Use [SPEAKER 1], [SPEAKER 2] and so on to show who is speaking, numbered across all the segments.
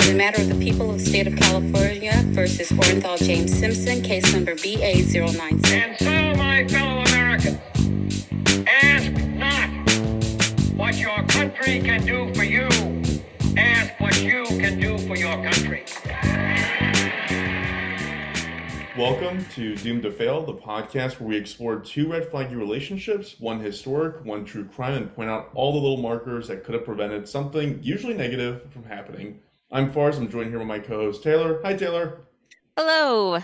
[SPEAKER 1] In the matter of the people of the state of California versus Orenthal James Simpson, case number BA096.
[SPEAKER 2] And so, my fellow Americans, ask not what your country can do for you. Ask what you can do for your country.
[SPEAKER 3] Welcome to Doomed to Fail, the podcast where we explore two red flaggy relationships, one historic, one true crime, and point out all the little markers that could have prevented something, usually negative, from happening. I'm Farz. I'm joined here with my co-host Taylor. Hi, Taylor.
[SPEAKER 4] Hello.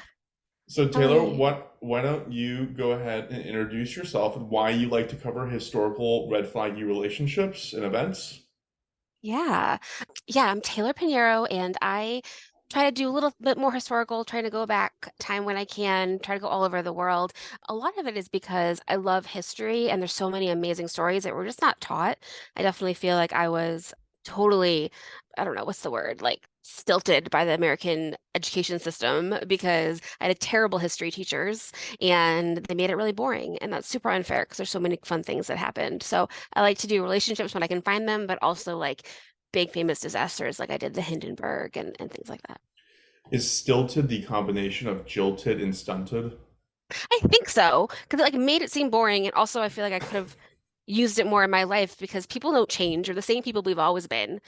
[SPEAKER 3] So, Taylor, why don't you go ahead and introduce yourself and why you like to cover historical red flaggy relationships and events?
[SPEAKER 4] Yeah, I'm Taylor Pinheiro, and I try to do a little bit more historical, trying to go back time when I can, try to go all over the world. A lot of it is because I love history, and there's so many amazing stories that we're just not taught. I definitely feel like I was totally, I don't know, what's the word, like stilted by the American education system because I had terrible history teachers and they made it really boring. And that's super unfair because there's so many fun things that happened. So I like to do relationships when I can find them, but also like big famous disasters like I did the Hindenburg and things like that.
[SPEAKER 3] Is stilted the combination of jilted and stunted?
[SPEAKER 4] I think so, because it like made it seem boring. And also I feel like I could have used it more in my life because people don't change. Or the same people we've always been,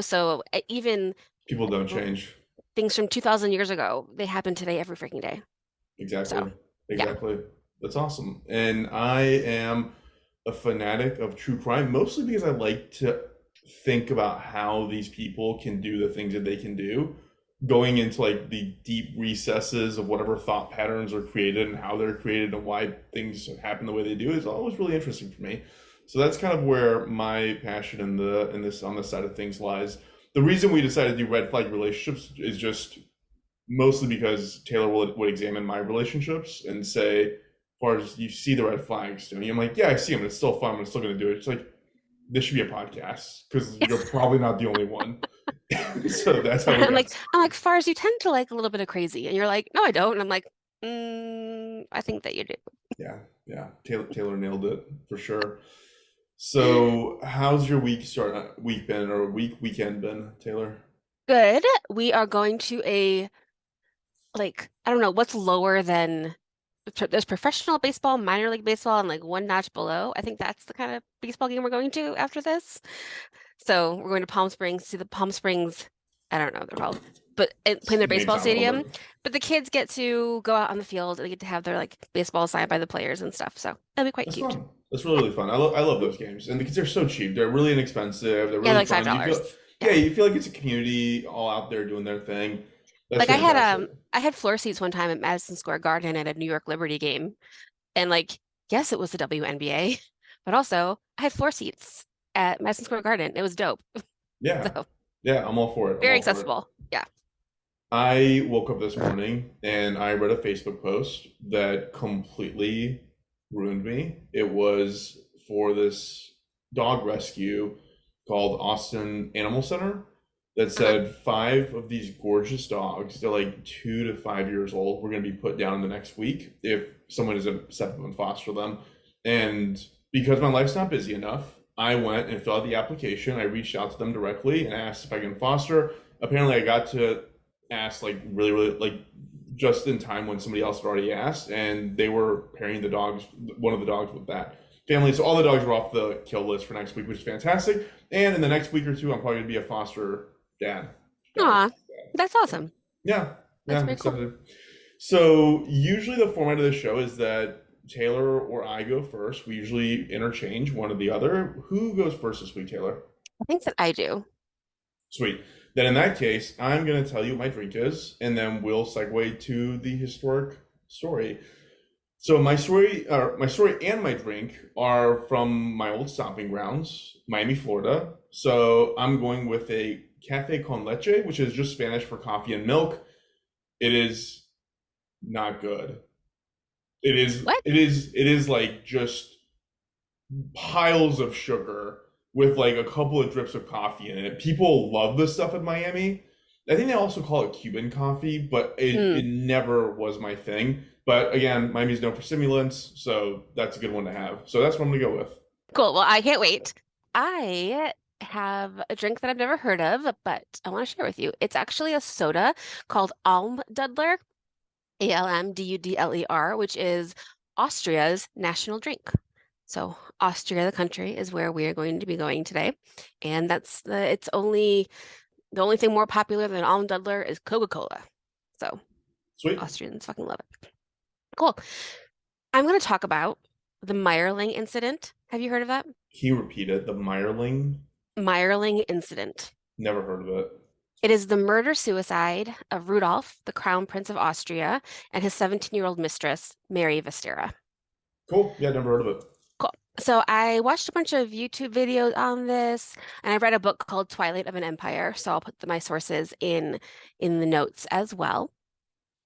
[SPEAKER 4] so even
[SPEAKER 3] People don't change.
[SPEAKER 4] things from 2,000 years ago, they happen today every freaking day.
[SPEAKER 3] Exactly.
[SPEAKER 4] So,
[SPEAKER 3] Exactly. Yeah. That's awesome. And I am a fanatic of true crime, mostly because I like to think about how these people can do the things that they can do, going into like the deep recesses of whatever thought patterns are created and how they're created and why things happen the way they do is always really interesting for me. So that's kind of where my passion on this side of things lies. The reason we decided to do red flag relationships is just mostly because Taylor would examine my relationships and say, as far as you see the red flags, I'm like, yeah, I see them. It's still fun. I'm still going to do it. It's like, this should be a podcast because you're probably not the only one. So that's how
[SPEAKER 4] I'm like, Farz, you tend to like a little bit of crazy. And you're like, no, I don't. And I'm like, I think that you do.
[SPEAKER 3] Yeah. Taylor nailed it for sure. So how's your weekend been, Taylor?
[SPEAKER 4] Good. We are going to I don't know, what's lower than there's professional baseball, minor league baseball, and like one notch below. I think that's the kind of baseball game we're going to after this. So we're going to Palm Springs, see the Palm Springs, I don't know what they're called, but playing their baseball stadium. But the kids get to go out on the field and they get to have their like baseball signed by the players and stuff. So it'll be quite cute.
[SPEAKER 3] Fun. That's really fun. I love those games, and because they're so cheap, they're really inexpensive. They're really
[SPEAKER 4] like
[SPEAKER 3] fun.
[SPEAKER 4] $5.
[SPEAKER 3] You feel like it's a community all out there doing their thing. That's
[SPEAKER 4] like
[SPEAKER 3] fantastic.
[SPEAKER 4] I had floor seats one time at Madison Square Garden at a New York Liberty game, and like yes, it was the WNBA, but also I had floor seats at Madison Square Garden. It was dope.
[SPEAKER 3] Yeah,
[SPEAKER 4] So,
[SPEAKER 3] yeah, I'm all for it.
[SPEAKER 4] very accessible. Yeah.
[SPEAKER 3] I woke up this morning and I read a Facebook post that completely ruined me. It was for this dog rescue called Austin Animal Center that said 5 of these gorgeous dogs, they're like 2 to 5 years old, were going to be put down in the next week if someone doesn't step up and foster them. And because my life's not busy enough, I went and filled out the application. I reached out to them directly and asked if I can foster. Apparently I got to ask like really like just in time when somebody else had already asked, and they were pairing one of the dogs with that family. So all the dogs were off the kill list for next week, which is fantastic. And in the next week or two, I'm probably going to be a foster dad.
[SPEAKER 4] Aw, that's awesome.
[SPEAKER 3] Yeah.
[SPEAKER 4] That's very
[SPEAKER 3] cool. So usually the format of the show is that Taylor or I go first. We usually interchange one or the other. Who goes first this week, Taylor?
[SPEAKER 4] I think that I do.
[SPEAKER 3] Sweet. Then in that case, I'm going to tell you what my drink is, and then we'll segue to the historic story. So my story and my drink are from my old stomping grounds, Miami, Florida. So I'm going with a café con leche, which is just Spanish for coffee and milk. It is not good. It is.
[SPEAKER 4] What?
[SPEAKER 3] It is like just piles of sugar with like a couple of drips of coffee in it. People love this stuff in Miami. I think they also call it Cuban coffee, but it never was my thing. But again, Miami's known for stimulants, so that's a good one to have. So that's what I'm gonna go with.
[SPEAKER 4] Cool. Well, I can't wait. I have a drink that I've never heard of, but I want to share with you. It's actually a soda called Almdudler, Almdudler, which is Austria's national drink. So Austria, the country, is where we are going to be going today, and it's only the only thing more popular than Almdudler is Coca-Cola. So
[SPEAKER 3] Sweet.
[SPEAKER 4] Austrians fucking love it. Cool. I'm going to talk about the Mayerling incident. Have you heard of that?
[SPEAKER 3] Can you repeat it? The Mayerling?
[SPEAKER 4] Mayerling incident.
[SPEAKER 3] Never heard of it.
[SPEAKER 4] It is the murder-suicide of Rudolf, the Crown Prince of Austria, and his 17-year-old mistress, Mary Vetsera.
[SPEAKER 3] Cool. Yeah, never heard of it.
[SPEAKER 4] Cool. So I watched a bunch of YouTube videos on this, and I read a book called Twilight of an Empire. So I'll put my sources in the notes as well.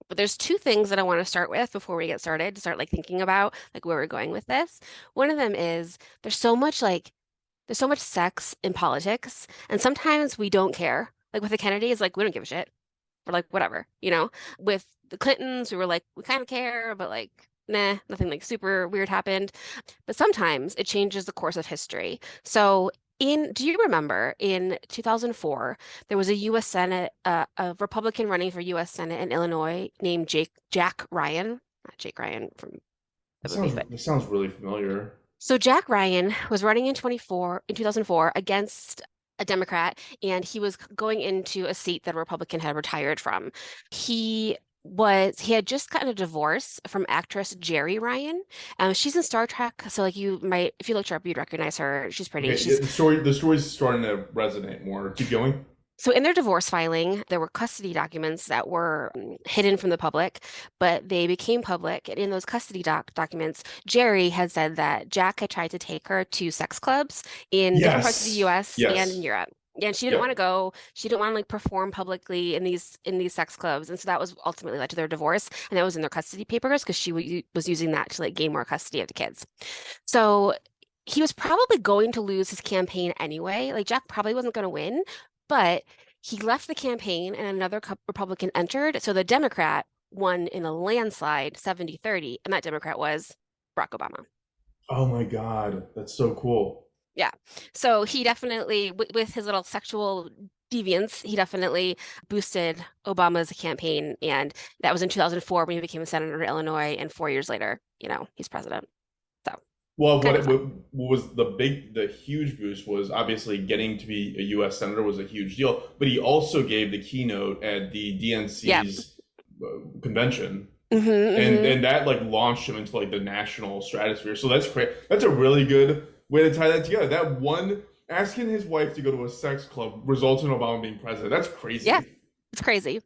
[SPEAKER 4] But there's two things that I want to start with before we get started, to start like thinking about like where we're going with this. One of them is there's so much sex in politics, and sometimes we don't care. Like with the Kennedys, like we don't give a shit. We're like, whatever, you know? With the Clintons, we were like, we kind of care, but like, nah, nothing like super weird happened. But sometimes it changes the course of history. So do you remember in 2004, there was a U.S. Senate, a Republican running for U.S. Senate in Illinois named Jack Ryan, not Jake Ryan from the movie, but
[SPEAKER 3] This sounds really familiar.
[SPEAKER 4] so Jack Ryan was running in 2004 against a Democrat, and he was going into a seat that a Republican had retired from. He had just gotten a divorce from actress Jeri Ryan. She's in Star Trek, so like you might, if you looked her up, you'd recognize her. She's pretty.
[SPEAKER 3] Okay, the story's starting to resonate more. Keep going.
[SPEAKER 4] So in their divorce filing, there were custody documents that were hidden from the public, but they became public. And in those custody documents, Jeri had said that Jack had tried to take her to sex clubs in different parts of the US and in Europe. And she didn't want to go. She didn't want to like perform publicly in these sex clubs. And so that was ultimately led to their divorce. And that was in their custody papers because she was using that to like gain more custody of the kids. So he was probably going to lose his campaign anyway. Like Jack probably wasn't going to win, but he left the campaign and another Republican entered. So the Democrat won in a landslide 70-30, and that Democrat was Barack Obama.
[SPEAKER 3] Oh my God, that's so cool.
[SPEAKER 4] Yeah. So he definitely, with his little sexual deviance, he definitely boosted Obama's campaign. And that was in 2004 when he became a senator in Illinois. And 4 years later, he's president. So.
[SPEAKER 3] Well, what was the huge boost was obviously getting to be a U.S. senator was a huge deal, but he also gave the keynote at the DNC's convention, and that like launched him into like the national stratosphere. So that's great. That's a really good way to tie that together. That one asking his wife to go to a sex club results in Obama being president. That's crazy.
[SPEAKER 4] Yeah, it's crazy.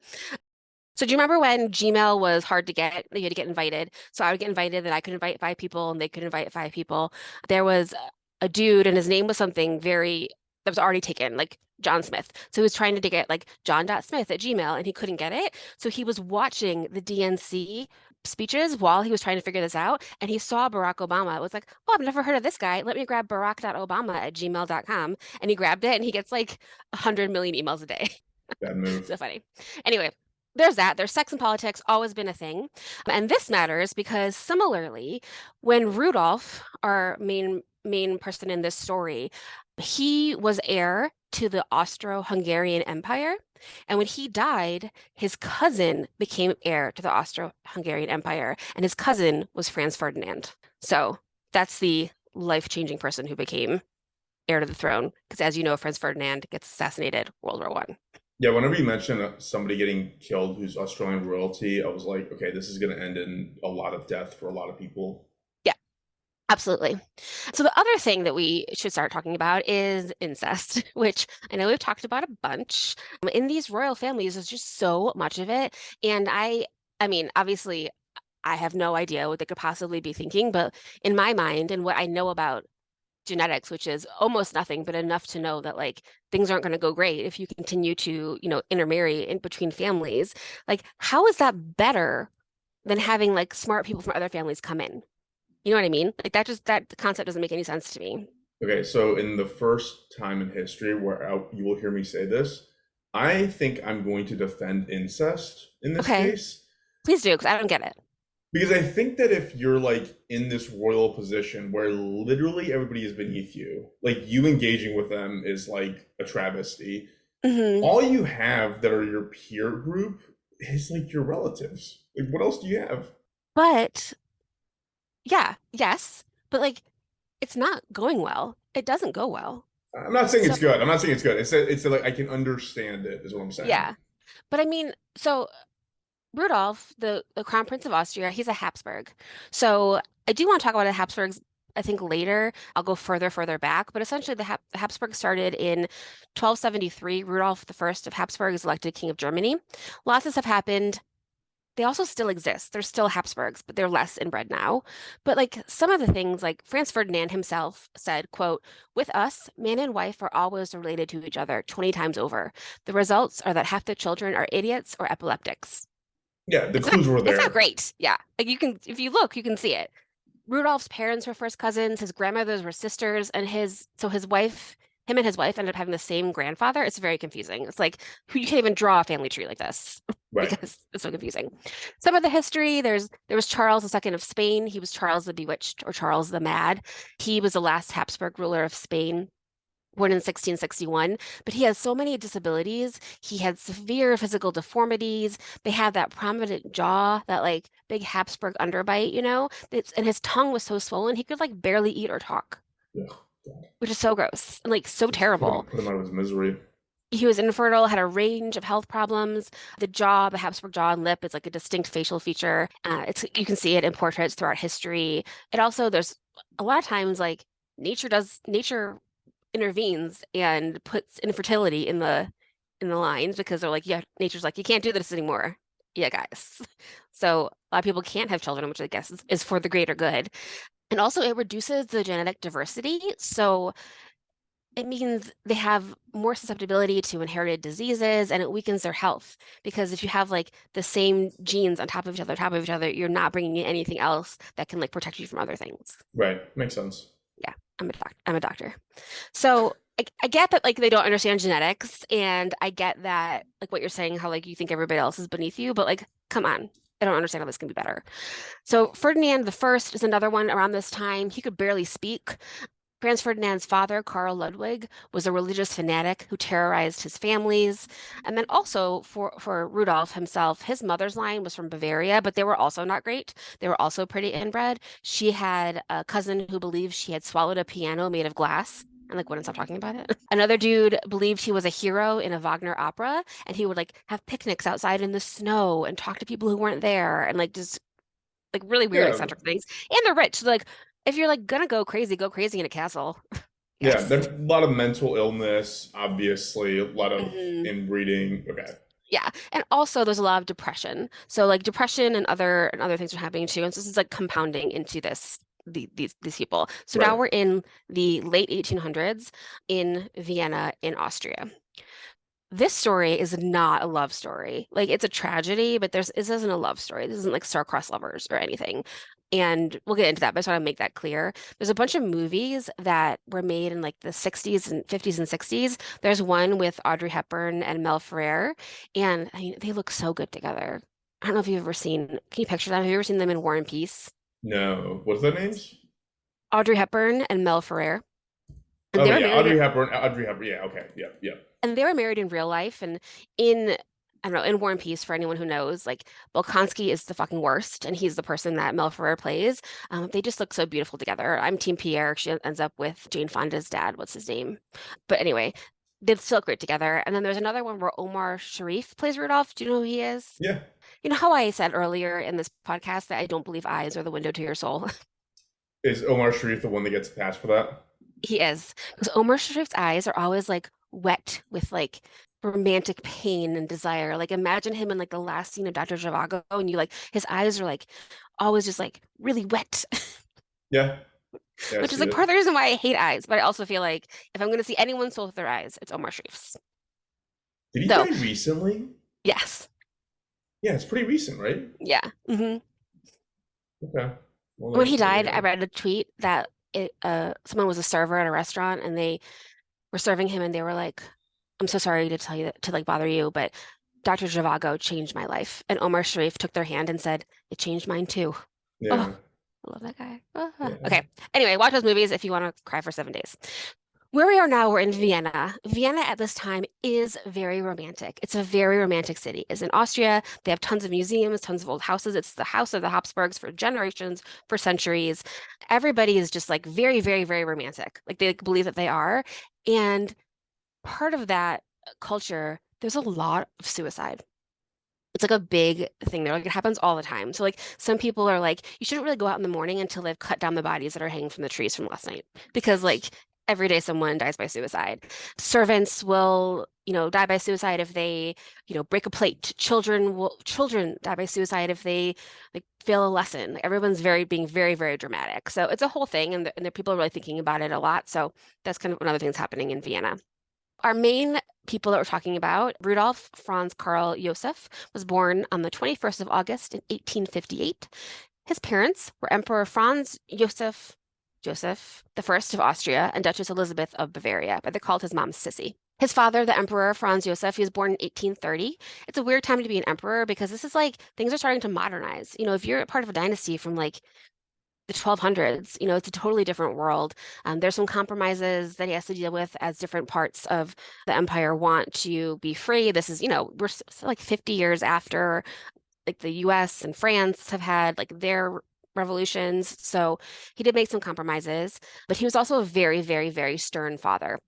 [SPEAKER 4] So do you remember when Gmail was hard to get? You had to get invited. So I would get invited, and I could invite 5 people, and they could invite 5 people. There was a dude, and his name was something that was already taken, like John Smith. So he was trying to get like John.Smith@Gmail, and he couldn't get it. So he was watching the DNC speeches while he was trying to figure this out, and he saw Barack Obama. It was like, oh, I've never heard of this guy. Let me grab barack.obama@gmail.com. And he grabbed it, and he gets like 100 million emails a day.
[SPEAKER 3] Bad move.
[SPEAKER 4] So funny. Anyway. There's that. There's sex and politics, always been a thing. And this matters because similarly, when Rudolf, our main person in this story, he was heir to the Austro-Hungarian Empire. And when he died, his cousin became heir to the Austro-Hungarian Empire. And his cousin was Franz Ferdinand. So that's the life-changing person who became heir to the throne. Because as you know, Franz Ferdinand gets assassinated World War I.
[SPEAKER 3] Yeah, whenever you mention somebody getting killed who's Australian royalty, I was like, okay, this is going to end in a lot of death for a lot of people.
[SPEAKER 4] Yeah, absolutely. So the other thing that we should start talking about is incest, which I know we've talked about a bunch. In these royal families, there's just so much of it. And I mean, obviously, I have no idea what they could possibly be thinking, but in my mind and what I know about genetics, which is almost nothing, but enough to know that like things aren't going to go great if you continue to, intermarry in between families. Like, how is that better than having like smart people from other families come in? You know what I mean? Like that concept doesn't make any sense to me.
[SPEAKER 3] Okay, so in the first time in history where you will hear me say this, I think I'm going to defend incest in this case.
[SPEAKER 4] Please do, because I don't get it.
[SPEAKER 3] Because I think that if you're like in this royal position where literally everybody is beneath you, like you engaging with them is like a travesty.
[SPEAKER 4] Hmm.
[SPEAKER 3] All you have that are your peer group is like your relatives. Like, what else do you have?
[SPEAKER 4] But yeah, yes, but like it's not going well. It doesn't go well.
[SPEAKER 3] I'm not saying
[SPEAKER 4] So
[SPEAKER 3] it's good. I'm not saying it's good. It's that, like I can understand it, is what I'm saying.
[SPEAKER 4] yeah, but I mean, so Rudolf, the Crown Prince of Austria, he's a Habsburg. So I do want to talk about the Habsburgs. I think later I'll go further back, but essentially the Habsburgs started in 1273. Rudolf the First of Habsburg is elected King of Germany. Lots of stuff happened. They also still exist. They're still Habsburgs, but they're less inbred now. But like some of the things, like Franz Ferdinand himself said, quote, "With us, man and wife are always related to each other 20 times over. The results are that half the children are idiots or epileptics."
[SPEAKER 3] Yeah, the
[SPEAKER 4] It's not
[SPEAKER 3] clues were
[SPEAKER 4] it's not
[SPEAKER 3] there.
[SPEAKER 4] great. Yeah. Like you can if you look, you can see it. Rudolph's parents were first cousins, his grandmothers were sisters, and him and his wife ended up having the same grandfather. It's very confusing. It's like you can't even draw a family tree like this
[SPEAKER 3] Right.
[SPEAKER 4] because it's so confusing. Some of the history, there was Charles II of Spain. He was Charles the Bewitched or Charles the Mad. He was the last Habsburg ruler of Spain, born in 1661, but he has so many disabilities. He had severe physical deformities. They had that prominent jaw, that like big Habsburg underbite, and his tongue was so swollen he could like barely eat or talk,
[SPEAKER 3] Ugh, God.
[SPEAKER 4] which is so gross and like so
[SPEAKER 3] Just
[SPEAKER 4] terrible.
[SPEAKER 3] put him out of his misery.
[SPEAKER 4] He was infertile, had a range of health problems. The jaw, the Habsburg jaw and lip is like a distinct facial feature. You can see it in portraits throughout history. It also, there's a lot of times like nature intervenes and puts infertility in the lines because they're like, yeah, nature's like, you can't do this anymore. Yeah, guys. So a lot of people can't have children, which I guess is for the greater good. And also it reduces the genetic diversity. So it means they have more susceptibility to inherited diseases and it weakens their health because if you have like the same genes on top of each other, you're not bringing in anything else that can like protect you from other things.
[SPEAKER 3] Right. Makes sense.
[SPEAKER 4] Yeah, I'm a doctor. So I get that like they don't understand genetics and I get that like what you're saying, how like you think everybody else is beneath you, but like come on. I don't understand how this can be better. So Ferdinand the First is another one around this time. He could barely speak. Franz Ferdinand's father, Karl Ludwig, was a religious fanatic who terrorized his families. And then also for Rudolf himself, his mother's line was from Bavaria, but they were also not great. They were also pretty inbred. She had a cousin who believed she had swallowed a piano made of glass and like wouldn't stop talking about it. Another dude believed he was a hero in a Wagner opera, and he would like have picnics outside in the snow and talk to people who weren't there and like just like really weird
[SPEAKER 3] Yeah.
[SPEAKER 4] eccentric things. And they're rich. So like if you're like gonna go crazy in a castle.
[SPEAKER 3] Yeah.
[SPEAKER 4] Yes.
[SPEAKER 3] There's a lot of mental illness, obviously, a lot of
[SPEAKER 4] Hmm.
[SPEAKER 3] inbreeding. Okay.
[SPEAKER 4] Yeah. And also there's a lot of depression. So like depression and other things are happening too. And so this is like compounding into these people. So now
[SPEAKER 3] Right.
[SPEAKER 4] we're in the late 1800s in Vienna in Austria. This story is not a love story. Like it's a tragedy, but this isn't a love story. This isn't like star-crossed lovers or anything. And we'll get into that, but I just want to make that clear. There's a bunch of movies that were made in like the 60s and 50s and 60s. There's one with Audrey Hepburn and Mel Ferrer, and I mean, they look so good together. I don't know if you've ever seen, can you picture them? Have you ever seen them in War and Peace?
[SPEAKER 3] No. What's their names?
[SPEAKER 4] Audrey Hepburn and Mel Ferrer. And
[SPEAKER 3] Oh
[SPEAKER 4] they were
[SPEAKER 3] yeah,
[SPEAKER 4] married
[SPEAKER 3] Audrey Hepburn. Audrey Hepburn. Yeah. Okay. Yeah. Yeah.
[SPEAKER 4] and they were married in real life and in I don't know, in War and Peace, for anyone who knows, like Volkansky is the fucking worst, and he's the person that Mel Ferrer plays. They just look so beautiful together. I'm Team Pierre. She ends up with Jane Fonda's dad. What's his name? But anyway, they still look great together. And then there's another one where Omar Sharif plays Rudolph. Do you know who he is?
[SPEAKER 3] Yeah.
[SPEAKER 4] You know how I said earlier in this podcast that I don't believe eyes are the window to your soul?
[SPEAKER 3] Is Omar Sharif the one that gets passed for that?
[SPEAKER 4] He is. Because Omar Sharif's eyes are always like wet with like romantic pain and desire. Like imagine him in like the last scene of Dr. Zhivago and you like his eyes are like always just like really wet,
[SPEAKER 3] Yeah. Yeah. I
[SPEAKER 4] which is
[SPEAKER 3] see
[SPEAKER 4] like part of
[SPEAKER 3] it.
[SPEAKER 4] the reason why I hate eyes. But I also feel like if I'm going to see anyone soul with their eyes, it's Omar Sharif's.
[SPEAKER 3] Did he
[SPEAKER 4] So
[SPEAKER 3] die recently?
[SPEAKER 4] yes,
[SPEAKER 3] Yeah, it's pretty recent, right?
[SPEAKER 4] yeah.
[SPEAKER 3] Okay. Well,
[SPEAKER 4] When he
[SPEAKER 3] there you
[SPEAKER 4] died, I
[SPEAKER 3] go.
[SPEAKER 4] read a tweet that someone was a server at a restaurant and they were serving him and they were like, "I'm so sorry to tell you that, to like bother you, but Dr. Zhivago changed my life. And Omar Sharif took their hand and said, it changed mine too. Oh,
[SPEAKER 3] Yeah.
[SPEAKER 4] I love that guy. Ah.
[SPEAKER 3] Yeah.
[SPEAKER 4] Okay. Anyway, watch those movies if you want to cry for 7 days. Where we are now, we're in Vienna. Vienna at this time is very romantic. It's a very romantic city. It's in Austria. They have tons of museums, tons of old houses. It's the house of the Habsburgs for generations, for centuries. Everybody is just like very, very, very romantic. Like they believe that they are. And part of that culture, there's a lot of suicide. It's like a big thing there. Like it happens all the time. So like some people are like, you shouldn't really go out in the morning until they've cut down the bodies that are hanging from the trees from last night. Because like every day someone dies by suicide. Servants will, die by suicide if they, break a plate. Children die by suicide if they like fail a lesson. Like, everyone's being very, very dramatic. So it's a whole thing, and the people are really thinking about it a lot. So that's kind of another thing that's happening in Vienna. Our main people that we're talking about, Rudolf Franz Karl Josef, was born on the 21st of August in 1858. His parents were Emperor Franz Joseph the First of Austria and Duchess Elizabeth of Bavaria, but they called his mom Sissy. His father, the Emperor Franz Joseph, he was born in 1830. It's a weird time to be an emperor because this is like things are starting to modernize. If you're part of a dynasty from like the 1200s, it's a totally different world. There's some compromises that he has to deal with as different parts of the empire want to be free. This is, we're like 50 years after like the US and France have had like their revolutions. So he did make some compromises, but he was also a very, very, very stern father.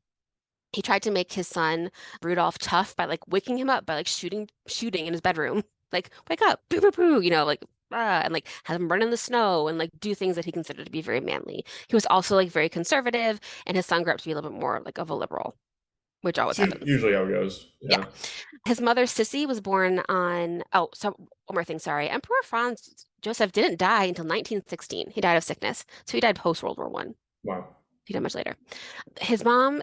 [SPEAKER 4] He tried to make his son Rudolf tough by like waking him up by like shooting in his bedroom. Like, wake up, boo, boo, boo, like and like have him run in the snow and like do things that he considered to be very manly. He was also like very conservative, and his son grew up to be a little bit more like of a liberal, which always happens.
[SPEAKER 3] Usually how it goes.
[SPEAKER 4] Yeah. His mother, Sissy, was born on, so one more thing, sorry. Emperor Franz Joseph didn't die until 1916. He died of sickness. So he died post-World War I.
[SPEAKER 3] Wow.
[SPEAKER 4] He died much later. His mom,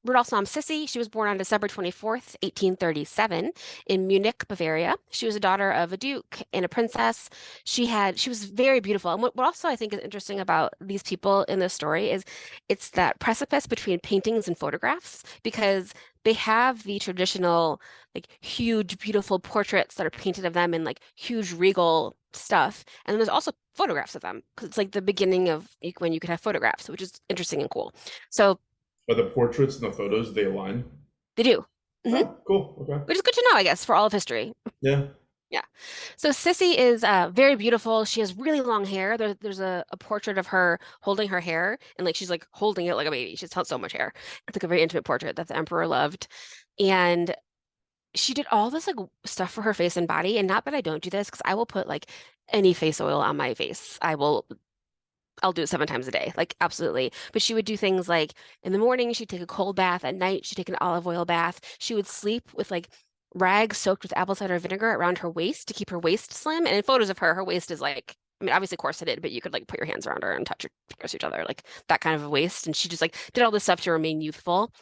[SPEAKER 4] Rudolph's mom, Sissy, she was born on December 24th, 1837 in Munich, Bavaria. She was a daughter of a duke and a princess. She was very beautiful. And what also I think is interesting about these people in this story is it's that precipice between paintings and photographs, because they have the traditional, like huge, beautiful portraits that are painted of them in like huge regal stuff. And then there's also photographs of them because it's like the beginning of when you could have photographs, which is interesting and cool. So
[SPEAKER 3] are the portraits and the photos, they align?
[SPEAKER 4] They do.
[SPEAKER 3] Mm-hmm. Oh, cool. Okay.
[SPEAKER 4] Which is good to know, I guess, for all of history.
[SPEAKER 3] Yeah.
[SPEAKER 4] Yeah. So Sissy is very beautiful. She has really long hair. There's a portrait of her holding her hair, and like she's like holding it like a baby. She's so much hair. It's like a very intimate portrait that the emperor loved. And she did all this like stuff for her face and body. And not that I don't do this, because I will put like any face oil on my face. I'll do it 7 times a day, like absolutely. But she would do things like in the morning, she'd take a cold bath. At night, she'd take an olive oil bath. She would sleep with like rags soaked with apple cider vinegar around her waist to keep her waist slim. And in photos of her waist is like, I mean, obviously corseted, but you could like put your hands around her and touch her fingers to each other, like that kind of a waist. And she just like did all this stuff to remain youthful.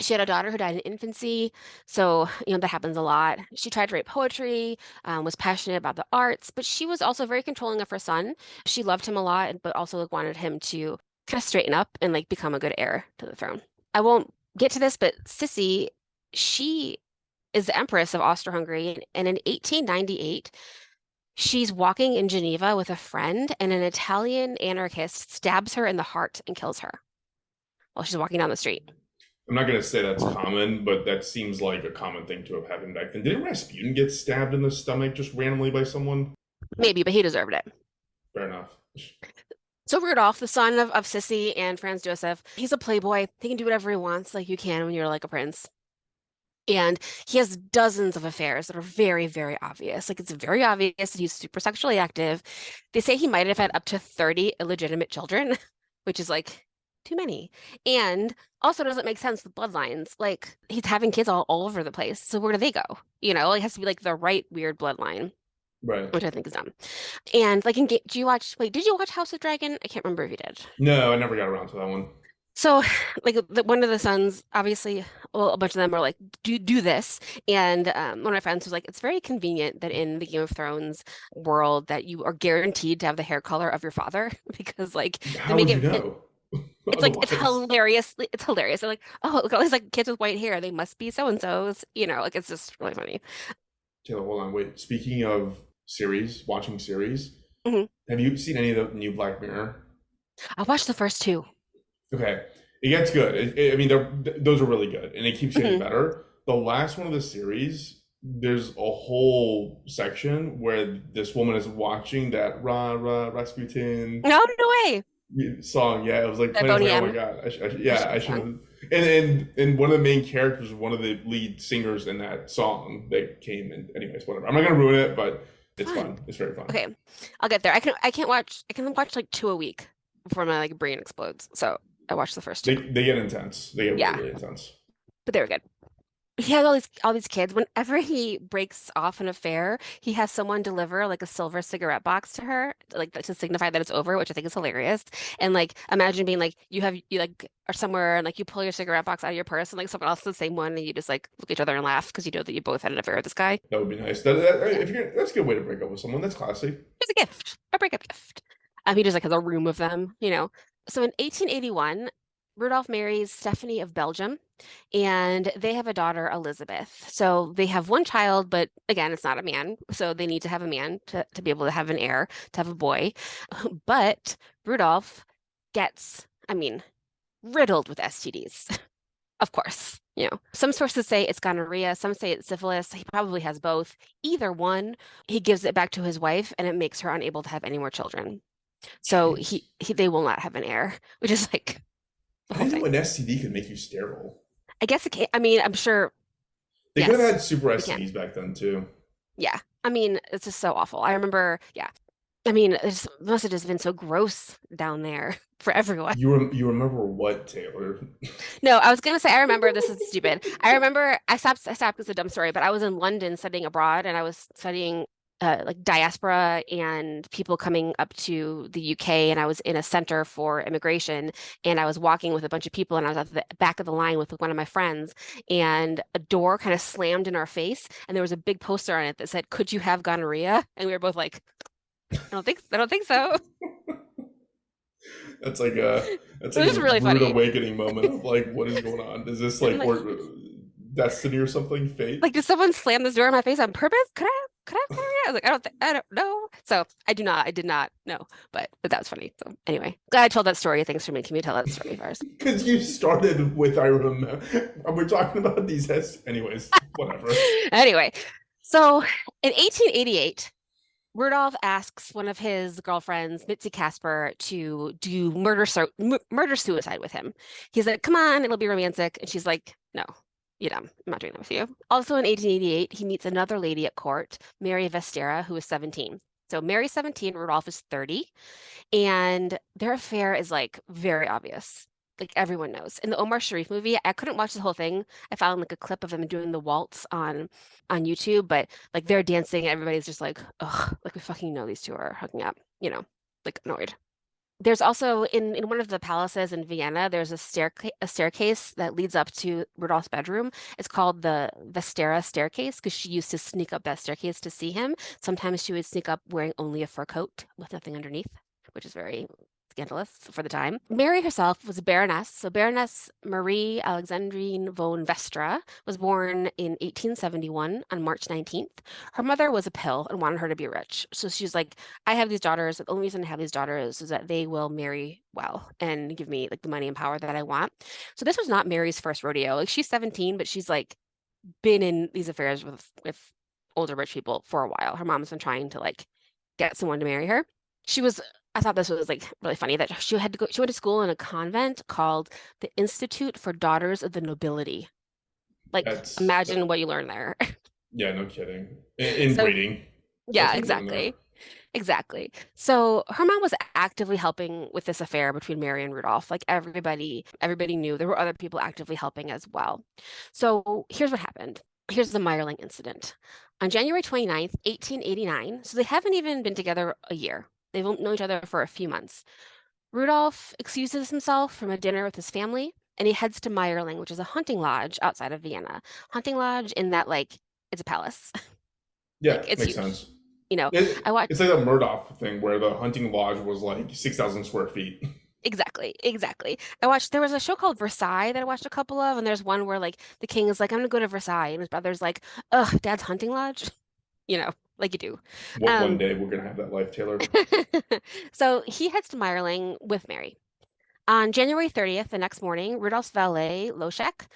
[SPEAKER 4] She had a daughter who died in infancy. So, that happens a lot. She tried to write poetry, was passionate about the arts, but she was also very controlling of her son. She loved him a lot, but also like, wanted him to kind of straighten up and like become a good heir to the throne. I won't get to this, but Sissy, she is the Empress of Austro-Hungary. And in 1898, she's walking in Geneva with a friend, and an Italian anarchist stabs her in the heart and kills her while she's walking down the street.
[SPEAKER 3] I'm not going to say that's common, but that seems like a common thing to have happened back then. Didn't Rasputin get stabbed in the stomach just randomly by someone?
[SPEAKER 4] Maybe, but he deserved it.
[SPEAKER 3] Fair enough.
[SPEAKER 4] So Rudolf, the son of Sissy and Franz Joseph, he's a playboy. He can do whatever he wants, like you can when you're like a prince. And he has dozens of affairs that are very, very obvious. Like it's very obvious that he's super sexually active. They say he might have had up to 30 illegitimate children, which is like too many. And also doesn't make sense with bloodlines. Like he's having kids all over the place. So where do they go? It has to be like the right weird bloodline.
[SPEAKER 3] Right.
[SPEAKER 4] Which I think is dumb. And like, did you watch House of Dragon? I can't remember if you did.
[SPEAKER 3] No, I never got around to that one.
[SPEAKER 4] So like one of the sons, obviously, well, a bunch of them are like, do this. And one of my friends was like, it's very convenient that in the Game of Thrones world that you are guaranteed to have the hair color of your father, because like
[SPEAKER 3] how would you know?
[SPEAKER 4] It's like it's hilarious. They're like, oh, look at all these like kids with white hair. They must be so and so's. Like it's just really funny.
[SPEAKER 3] Taylor, hold on, wait. Speaking of series, watching series,
[SPEAKER 4] Hmm.
[SPEAKER 3] have you seen any of the new Black Mirror?
[SPEAKER 4] I watched the first two.
[SPEAKER 3] Okay, it gets good. I mean, those are really good, and it keeps getting
[SPEAKER 4] Hmm.
[SPEAKER 3] better. The last one of the series, there's a whole section where this woman is watching that "Ra Ra Rasputin"
[SPEAKER 4] No, no way.
[SPEAKER 3] song. Yeah, it was like
[SPEAKER 4] That
[SPEAKER 3] playing. I was
[SPEAKER 4] Boney
[SPEAKER 3] like, oh my
[SPEAKER 4] M.
[SPEAKER 3] god,
[SPEAKER 4] I
[SPEAKER 3] yeah,
[SPEAKER 4] should
[SPEAKER 3] I
[SPEAKER 4] have
[SPEAKER 3] should
[SPEAKER 4] sung.
[SPEAKER 3] have. And one of the main characters, one of the lead singers in that song, that came in. Anyways, whatever. I'm not gonna ruin it, but it's
[SPEAKER 4] Fun.
[SPEAKER 3] fun. It's very fun.
[SPEAKER 4] Okay, I'll get there. I can watch like two a week before my like brain explodes. So I watched the first two.
[SPEAKER 3] They get intense. They get really
[SPEAKER 4] Yeah,
[SPEAKER 3] really intense.
[SPEAKER 4] but they were good. He has all these kids. Whenever he breaks off an affair, he has someone deliver like a silver cigarette box to her, like to signify that it's over, which I think is hilarious. And like imagine being like you like are somewhere and like you pull your cigarette box out of your purse and like someone else has the same one and you just like look at each other and laugh because you know that you both had an affair with this guy.
[SPEAKER 3] That would be nice.
[SPEAKER 4] Yeah.
[SPEAKER 3] If you're, that's a good way to break up with someone. That's classy.
[SPEAKER 4] It's a gift, a breakup gift. He just like has a room of them, you know. So in 1881, Rudolph marries Stephanie of Belgium, and they have a daughter, Elizabeth. So they have one child, but again, it's not a man. So they need to have a man to be able to have an heir, to have a boy. But Rudolph gets, riddled with STDs, of course. You know, some sources say it's gonorrhea, some say it's syphilis. He probably has both. Either one, he gives it back to his wife, and it makes her unable to have any more children. So
[SPEAKER 3] Jeez.
[SPEAKER 4] they will not have an heir, which is like the
[SPEAKER 3] I
[SPEAKER 4] whole
[SPEAKER 3] didn't know
[SPEAKER 4] thing.
[SPEAKER 3] an STD could make you sterile.
[SPEAKER 4] I guess it can, I'm sure,
[SPEAKER 3] They could have
[SPEAKER 4] yes,
[SPEAKER 3] had super
[SPEAKER 4] we can.
[SPEAKER 3] STDs back then too.
[SPEAKER 4] Yeah. It's just so awful. I remember, yeah. It must have just been so gross down there for everyone.
[SPEAKER 3] You remember what, Taylor?
[SPEAKER 4] No, I was gonna say I remember this is stupid. I remember I stopped because it's a dumb story, but I was in London studying abroad and I was studying like diaspora and people coming up to the UK and I was in a center for immigration and I was walking with a bunch of people and I was at the back of the line with one of my friends and a door kind of slammed in our face and there was a big poster on it that said, "Could you have gonorrhea?" And we were both like, I don't think so."
[SPEAKER 3] That's that's
[SPEAKER 4] It
[SPEAKER 3] like
[SPEAKER 4] was
[SPEAKER 3] a
[SPEAKER 4] really
[SPEAKER 3] rude
[SPEAKER 4] funny.
[SPEAKER 3] awakening moment of like, what is going on? Is this
[SPEAKER 4] I'm
[SPEAKER 3] like
[SPEAKER 4] like,
[SPEAKER 3] or destiny or something? Fate?
[SPEAKER 4] like, did someone slam this door in my face on purpose? Could I have gonorrhea? I was like, I don't know. So I did not know, but that was funny. So anyway, glad I told that story. Thanks for making me tell that story, Farz.
[SPEAKER 3] Because you started with I remember. We're talking about these anyways. Whatever.
[SPEAKER 4] Anyway, so in 1888, Rudolph asks one of his girlfriends, Mitzi Casper, to do murder suicide with him. He's like, "Come on, it'll be romantic," and she's like, "No, I'm not doing that with you." Also in 1888, he meets another lady at court, Mary Vetsera, who is 17. So Mary's 17, Rudolph is 30, and their affair is like very obvious. Like everyone knows. In the Omar Sharif movie, I couldn't watch the whole thing. I found like a clip of them doing the waltz on YouTube, but like they're dancing, and everybody's just like, ugh, like we fucking know these two are hooking up, like annoyed. There's also in one of the palaces in Vienna, there's a staircase that leads up to Rudolph's bedroom. It's called the Vestera staircase because she used to sneak up that staircase to see him. Sometimes she would sneak up wearing only a fur coat with nothing underneath, which is very scandalous for the time. Mary herself was a baroness. So Baroness Marie Alexandrine von Vestra was born in 1871 on March 19th. Her mother was a pill and wanted her to be rich. So she's like, "I have these daughters. The only reason I have these daughters is that they will marry well and give me like the money and power that I want." So this was not Mary's first rodeo. Like she's 17, but she's like been in these affairs with older rich people for a while. Her mom's been trying to like get someone to marry her. She was I thought this was like really funny that she went to school in a convent called the Institute for Daughters of the Nobility. Like
[SPEAKER 3] That's
[SPEAKER 4] imagine what you learn there.
[SPEAKER 3] yeah, no kidding. In
[SPEAKER 4] So
[SPEAKER 3] breeding, that's
[SPEAKER 4] yeah,
[SPEAKER 3] what you learn there.
[SPEAKER 4] exactly. Exactly. So her mom was actively helping with this affair between Mary and Rudolph. Like everybody knew there were other people actively helping as well. So here's what happened. Here's the Mayerling incident. On January 29th, 1889, so they haven't even been together a year. They've known each other for a few months. Rudolph excuses himself from a dinner with his family and he heads to Mayerling, which is a hunting lodge outside of Vienna. Hunting lodge in that like it's a palace.
[SPEAKER 3] Yeah,
[SPEAKER 4] Like it's
[SPEAKER 3] makes
[SPEAKER 4] huge.
[SPEAKER 3] sense.
[SPEAKER 4] I watched
[SPEAKER 3] It's like the Murdoch thing where the hunting lodge was like 6,000 square feet.
[SPEAKER 4] exactly, exactly. There was a show called Versailles that I watched a couple of, and there's one where like the king is like, "I'm gonna go to Versailles," and his brother's like, "Ugh, Dad's hunting lodge." like you do.
[SPEAKER 3] One day we're gonna have that life, Taylor.
[SPEAKER 4] So he heads to Mayerling with Mary. On January 30th, the next morning, Rudolph's valet, Loshek,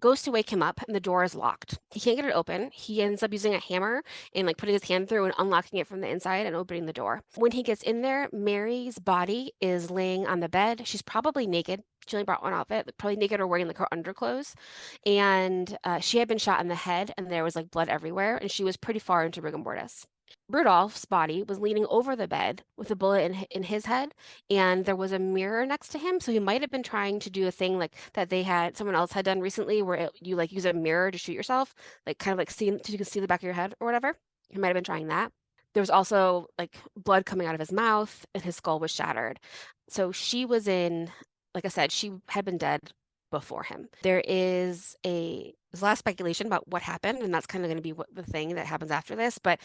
[SPEAKER 4] goes to wake him up and the door is locked. He can't get it open. He ends up using a hammer and like putting his hand through and unlocking it from the inside and opening the door. When he gets in there, Mary's body is laying on the bed. She's probably naked. She only brought one outfit, probably naked or wearing like her underclothes. And she had been shot in the head and there was like blood everywhere and she was pretty far into rigor mortis. Rudolph's body was leaning over the bed with a bullet in his head, and there was a mirror next to him. So he might have been trying to do a thing like that someone else had done recently, where you like use a mirror to shoot yourself, like kind of like so you can see the back of your head or whatever. He might have been trying that. There was also like blood coming out of his mouth, and his skull was shattered. So she was in, like I said, she had been dead before him. There's a lot of speculation about what happened, and that's kind of going to be the thing that happens after this. But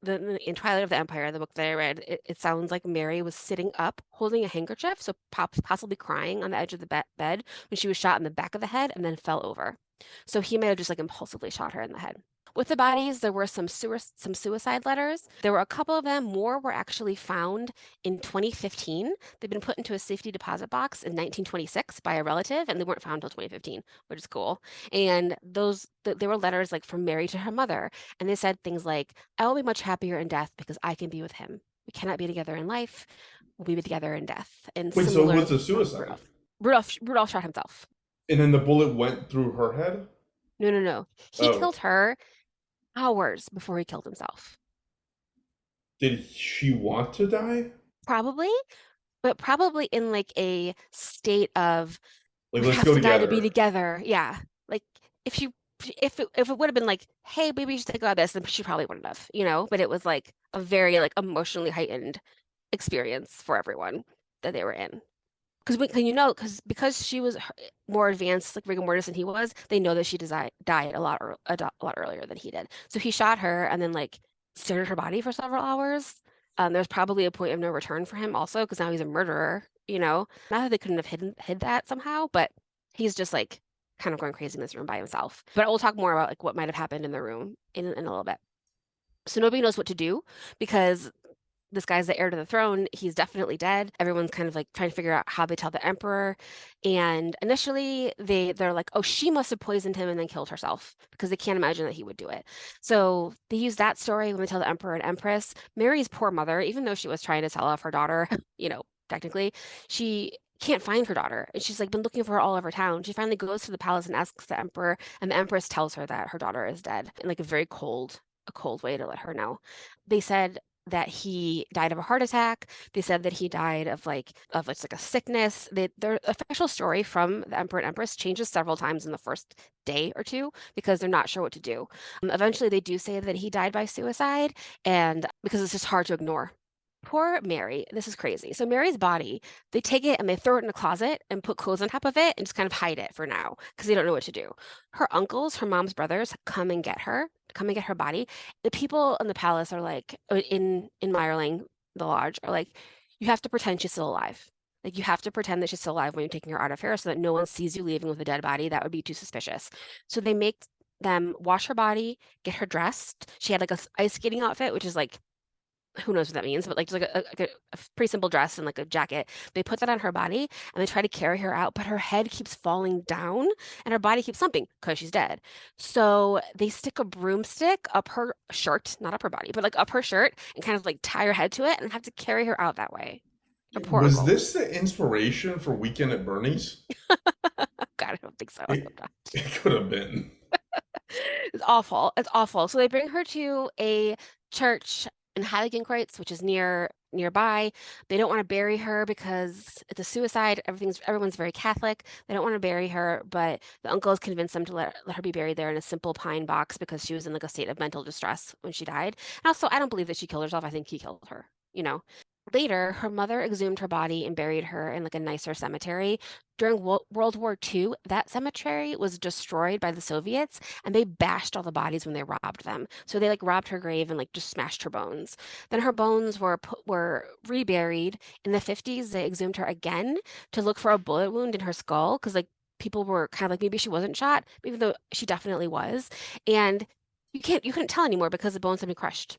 [SPEAKER 4] in Twilight of the Empire, the book that I read, it sounds like Mary was sitting up, holding a handkerchief, so possibly crying on the edge of the bed when she was shot in the back of the head and then fell over. So he may have just like impulsively shot her in the head. With the bodies, there were some suicide letters. There were a couple of them. More were actually found in 2015. They've been put into a safety deposit box in 1926 by a relative, and they weren't found until 2015, which is cool. And they were letters like from Mary to her mother, and they said things like, "I will be much happier in death because I can be with him. We cannot be together in life. We'll be together in death." And
[SPEAKER 3] Wait, so it was a suicide?
[SPEAKER 4] Rudolph shot himself.
[SPEAKER 3] And then the bullet went through her head?
[SPEAKER 4] No. He killed her hours before he killed himself.
[SPEAKER 3] Did she want to die?
[SPEAKER 4] Probably, but probably in like a state of
[SPEAKER 3] Like,
[SPEAKER 4] we
[SPEAKER 3] let's
[SPEAKER 4] have
[SPEAKER 3] go
[SPEAKER 4] to die
[SPEAKER 3] together.
[SPEAKER 4] to be together. Yeah. Like if it would have been like, hey, maybe you should think about this, then she probably wouldn't have, but it was like a very like emotionally heightened experience for everyone that they were in. Because she was more advanced, like rigor mortis than he was, they know that she died a lot earlier than he did. So he shot her and then like stared at her body for several hours. There's probably a point of no return for him also, because now he's a murderer, Not that they couldn't have hid that somehow, but he's just like kind of going crazy in this room by himself. But we'll talk more about like what might have happened in the room in a little bit. So nobody knows what to do because this guy's the heir to the throne. He's definitely dead. Everyone's kind of like trying to figure out how they tell the emperor. And initially they're like, oh, she must have poisoned him and then killed herself, because they can't imagine that he would do it. So they use that story when they tell the emperor and empress. Mary's poor mother, even though she was trying to tell off her daughter, technically, she can't find her daughter. And she's like been looking for her all over town. She finally goes to the palace and asks the emperor, and the empress tells her that her daughter is dead in like a cold way to let her know. They said that he died of a heart attack. They said that he died of like a sickness. Their official story from the emperor and empress changes several times in the first day or two because they're not sure what to do. Eventually, they do say that he died by suicide, and because it's just hard to ignore. Poor Mary, this is crazy. So Mary's body, they take it and they throw it in a closet and put clothes on top of it and just kind of hide it for now because they don't know what to do. Her uncles, her mom's brothers, come and get her body. The people in the palace are like, in Mayerling, the lodge, are like, you have to pretend she's still alive. Like you have to pretend that she's still alive when you're taking her out of here so that no one sees you leaving with a dead body. That would be too suspicious. So they make them wash her body, get her dressed. She had like a ice skating outfit, which is like, who knows what that means, but like just like a pretty simple dress and like a jacket. They put that on her body and they try to carry her out, but her head keeps falling down and her body keeps slumping because she's dead. So they stick a broomstick up her shirt, not up her body, but like up her shirt, and kind of like tie her head to it and have to carry her out that way.
[SPEAKER 3] Was this the inspiration for Weekend at Bernie's?
[SPEAKER 4] God, I don't think so.
[SPEAKER 3] It could have been.
[SPEAKER 4] It's awful. It's awful. So they bring her to a church in Heiligenkreuz, which is nearby. They don't want to bury her because it's a suicide. Everyone's very Catholic. They don't want to bury her, but the uncle has convinced them to let her be buried there in a simple pine box because she was in like a state of mental distress when she died. And also, I don't believe that she killed herself. I think he killed her, Later, her mother exhumed her body and buried her in like a nicer cemetery. During World War II, that cemetery was destroyed by the Soviets, and they bashed all the bodies when they robbed them. So they like robbed her grave and like just smashed her bones. Then her bones were reburied. In the 50s. They exhumed her again to look for a bullet wound in her skull because like people were kind of like maybe she wasn't shot, even though she definitely was. And You couldn't tell anymore because the bones had been crushed.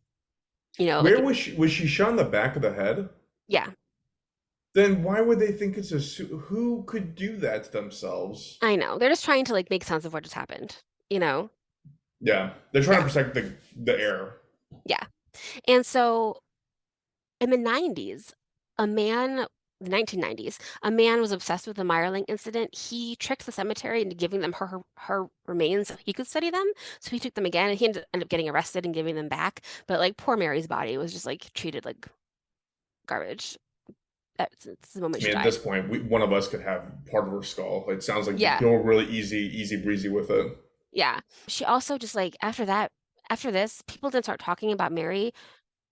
[SPEAKER 4] Like
[SPEAKER 3] Where was she? Was she shot in the back of the head?
[SPEAKER 4] yeah,
[SPEAKER 3] Then why would they think it's a who could do that to themselves?
[SPEAKER 4] I know. They're just trying to like make sense of what just happened, you know?
[SPEAKER 3] Yeah, they're trying
[SPEAKER 4] Yeah,
[SPEAKER 3] to protect the air.
[SPEAKER 4] yeah. And so in the 90s, a man, the 1990s, a man was obsessed with the Mayerling incident. He tricked the cemetery into giving them her remains so he could study them. So he took them again, and he ended up getting arrested and giving them back. But like poor Mary's body was just like treated like garbage. It's the moment
[SPEAKER 3] I
[SPEAKER 4] she
[SPEAKER 3] mean, at
[SPEAKER 4] died.
[SPEAKER 3] this point, one of us could have part of her skull. It sounds like
[SPEAKER 4] Yeah,
[SPEAKER 3] you're really easy breezy with it.
[SPEAKER 4] yeah. She also just like after this, people didn't start talking about Mary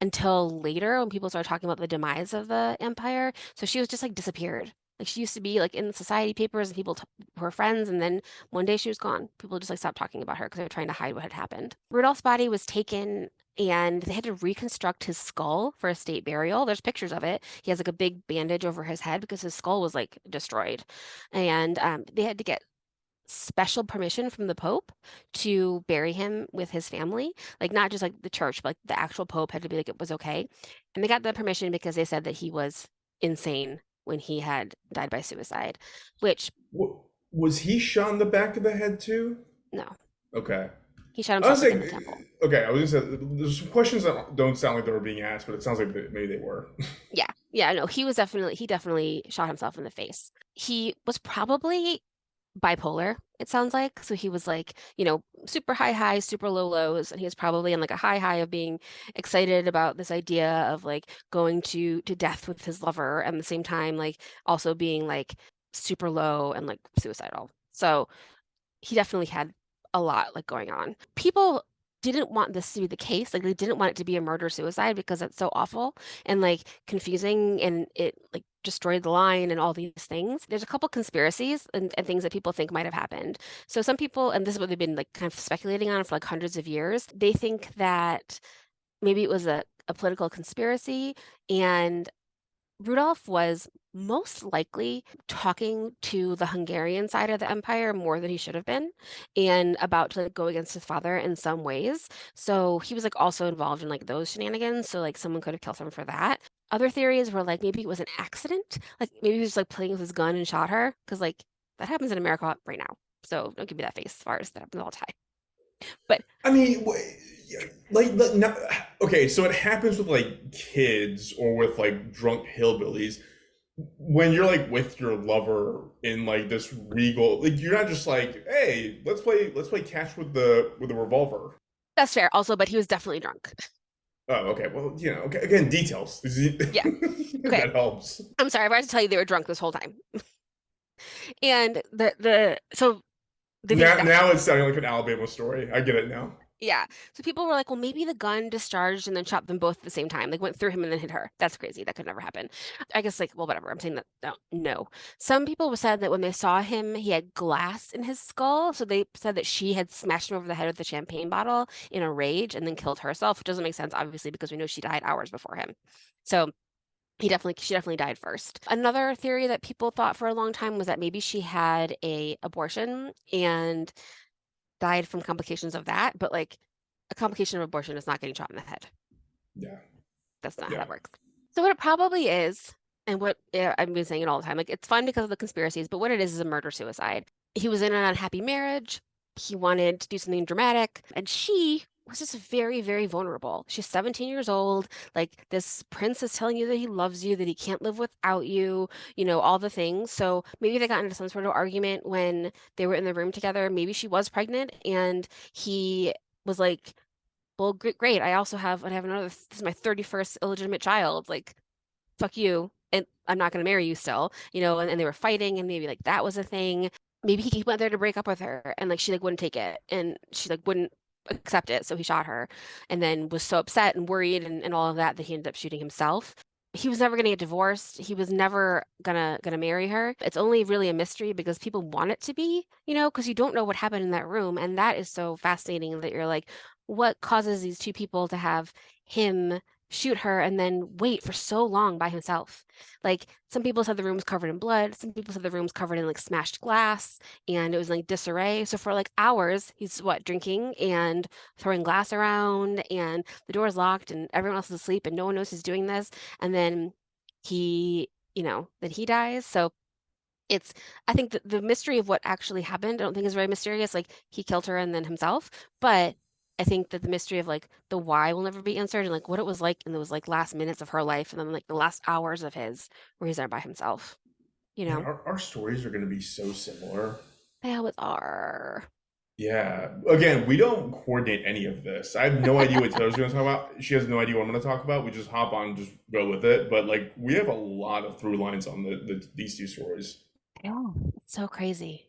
[SPEAKER 4] until later when people started talking about the demise of the empire. So she was just like disappeared. Like she used to be like in the society papers and people were friends, and then one day she was gone. People just like stopped talking about her because they were trying to hide what had happened. Rudolph's body was taken and they had to reconstruct his skull for a state burial. There's pictures of it. He has like a big bandage over his head because his skull was like destroyed. And they had to get special permission from the Pope to bury him with his family. Like not just like the church, but like the actual Pope had to be like it was okay. And they got the permission because they said that he was insane when he had died by suicide, which
[SPEAKER 3] What, was he shot in the back of the head too?
[SPEAKER 4] no,
[SPEAKER 3] Okay.
[SPEAKER 4] he shot
[SPEAKER 3] I was
[SPEAKER 4] himself like in the
[SPEAKER 3] saying,
[SPEAKER 4] temple.
[SPEAKER 3] okay, I was gonna say there's some questions that don't sound like they were being asked, but it sounds like maybe they were.
[SPEAKER 4] Yeah. Yeah, no, he definitely shot himself in the face. He was probably bipolar, it sounds like. So he was like, super high highs, super low lows, and he was probably in like a high of being excited about this idea of like going to death with his lover, and at the same time like also being like super low and like suicidal. So he definitely had a lot like going on. People didn't want this to be the case. Like they didn't want it to be a murder suicide because it's so awful and like confusing, and it like destroyed the line and all these things. There's a couple conspiracies and things that people think might have happened. So some people, and this is what they've been like kind of speculating on for like hundreds of years, they think that maybe it was a political conspiracy, and Rudolf was most likely talking to the Hungarian side of the empire more than he should have been, and about to like, go against his father in some ways. So he was like also involved in like those shenanigans. So like someone could have killed him for that. Other theories were like maybe it was an accident, like maybe he was like playing with his gun and shot her, because like that happens in America right now. So don't give me that face, Farz. That happens all the time. But
[SPEAKER 3] I mean, no, okay, so it happens with like kids or with like drunk hillbillies. When you're like with your lover in like this regal, like you're not just like, hey, let's play catch with the revolver.
[SPEAKER 4] that's fair also, but he was definitely drunk.
[SPEAKER 3] Oh, okay. Well, okay, again, details.
[SPEAKER 4] Yeah. Okay.
[SPEAKER 3] That helps.
[SPEAKER 4] I'm sorry, I forgot to tell you they were drunk this whole time. And so they think
[SPEAKER 3] Now,
[SPEAKER 4] that
[SPEAKER 3] now it's sounding like an Alabama story. I get it now.
[SPEAKER 4] yeah. So people were like, well, maybe the gun discharged and then shot them both at the same time. Like went through him and then hit her. That's crazy. That could never happen. I guess like, well, whatever. I'm saying that no. Some people said that when they saw him, he had glass in his skull. So they said that she had smashed him over the head with a champagne bottle in a rage and then killed herself, which doesn't make sense, obviously, because we know she died hours before him. So she definitely died first. Another theory that people thought for a long time was that maybe she had a abortion and died from complications of that, but like a complication of abortion is not getting shot in the head.
[SPEAKER 3] Yeah.
[SPEAKER 4] That's not how
[SPEAKER 3] Yeah.
[SPEAKER 4] that works. So what it probably is, and what I've been saying it all the time, like it's fun because of the conspiracies, but what it is a murder suicide. He was in an unhappy marriage. He wanted to do something dramatic, and she was just very, very vulnerable. She's 17 years old. Like this prince is telling you that he loves you, that he can't live without you, all the things. So maybe they got into some sort of argument when they were in the room together. Maybe she was pregnant and he was like, well, great. I have another, this is my 31st illegitimate child. Like, fuck you. And I'm not going to marry you still, and they were fighting and maybe like that was a thing. Maybe he went there to break up with her and like she like wouldn't take it and she like wouldn't accept it. So he shot her and then was so upset and worried and all of that he ended up shooting himself. He was never going to get divorced. He was never gonna marry her. It's only really a mystery because people want it to be, because you don't know what happened in that room. And that is so fascinating that you're like, what causes these two people to have him shoot her and then wait for so long by himself. Like some people said the room was covered in blood, some people said the room was covered in like smashed glass and it was like disarray. So for like hours, he's what, drinking and throwing glass around and the door is locked and everyone else is asleep and no one knows he's doing this. And then then he dies. So it's I think the mystery of what actually happened, I don't think is very mysterious. Like he killed her and then himself, but I think that the mystery of like the why will never be answered and like what it was like in those like last minutes of her life and then like the last hours of his where he's there by himself, you
[SPEAKER 3] Man,
[SPEAKER 4] know.
[SPEAKER 3] our stories are going to be so similar.
[SPEAKER 4] That was our
[SPEAKER 3] Yeah. Again, we don't coordinate any of this. I have no idea what Taylor's going to talk about. She has no idea what I'm going to talk about. We just hop on, just go with it. But like, we have a lot of through lines on these two stories.
[SPEAKER 4] Yeah, it's so crazy.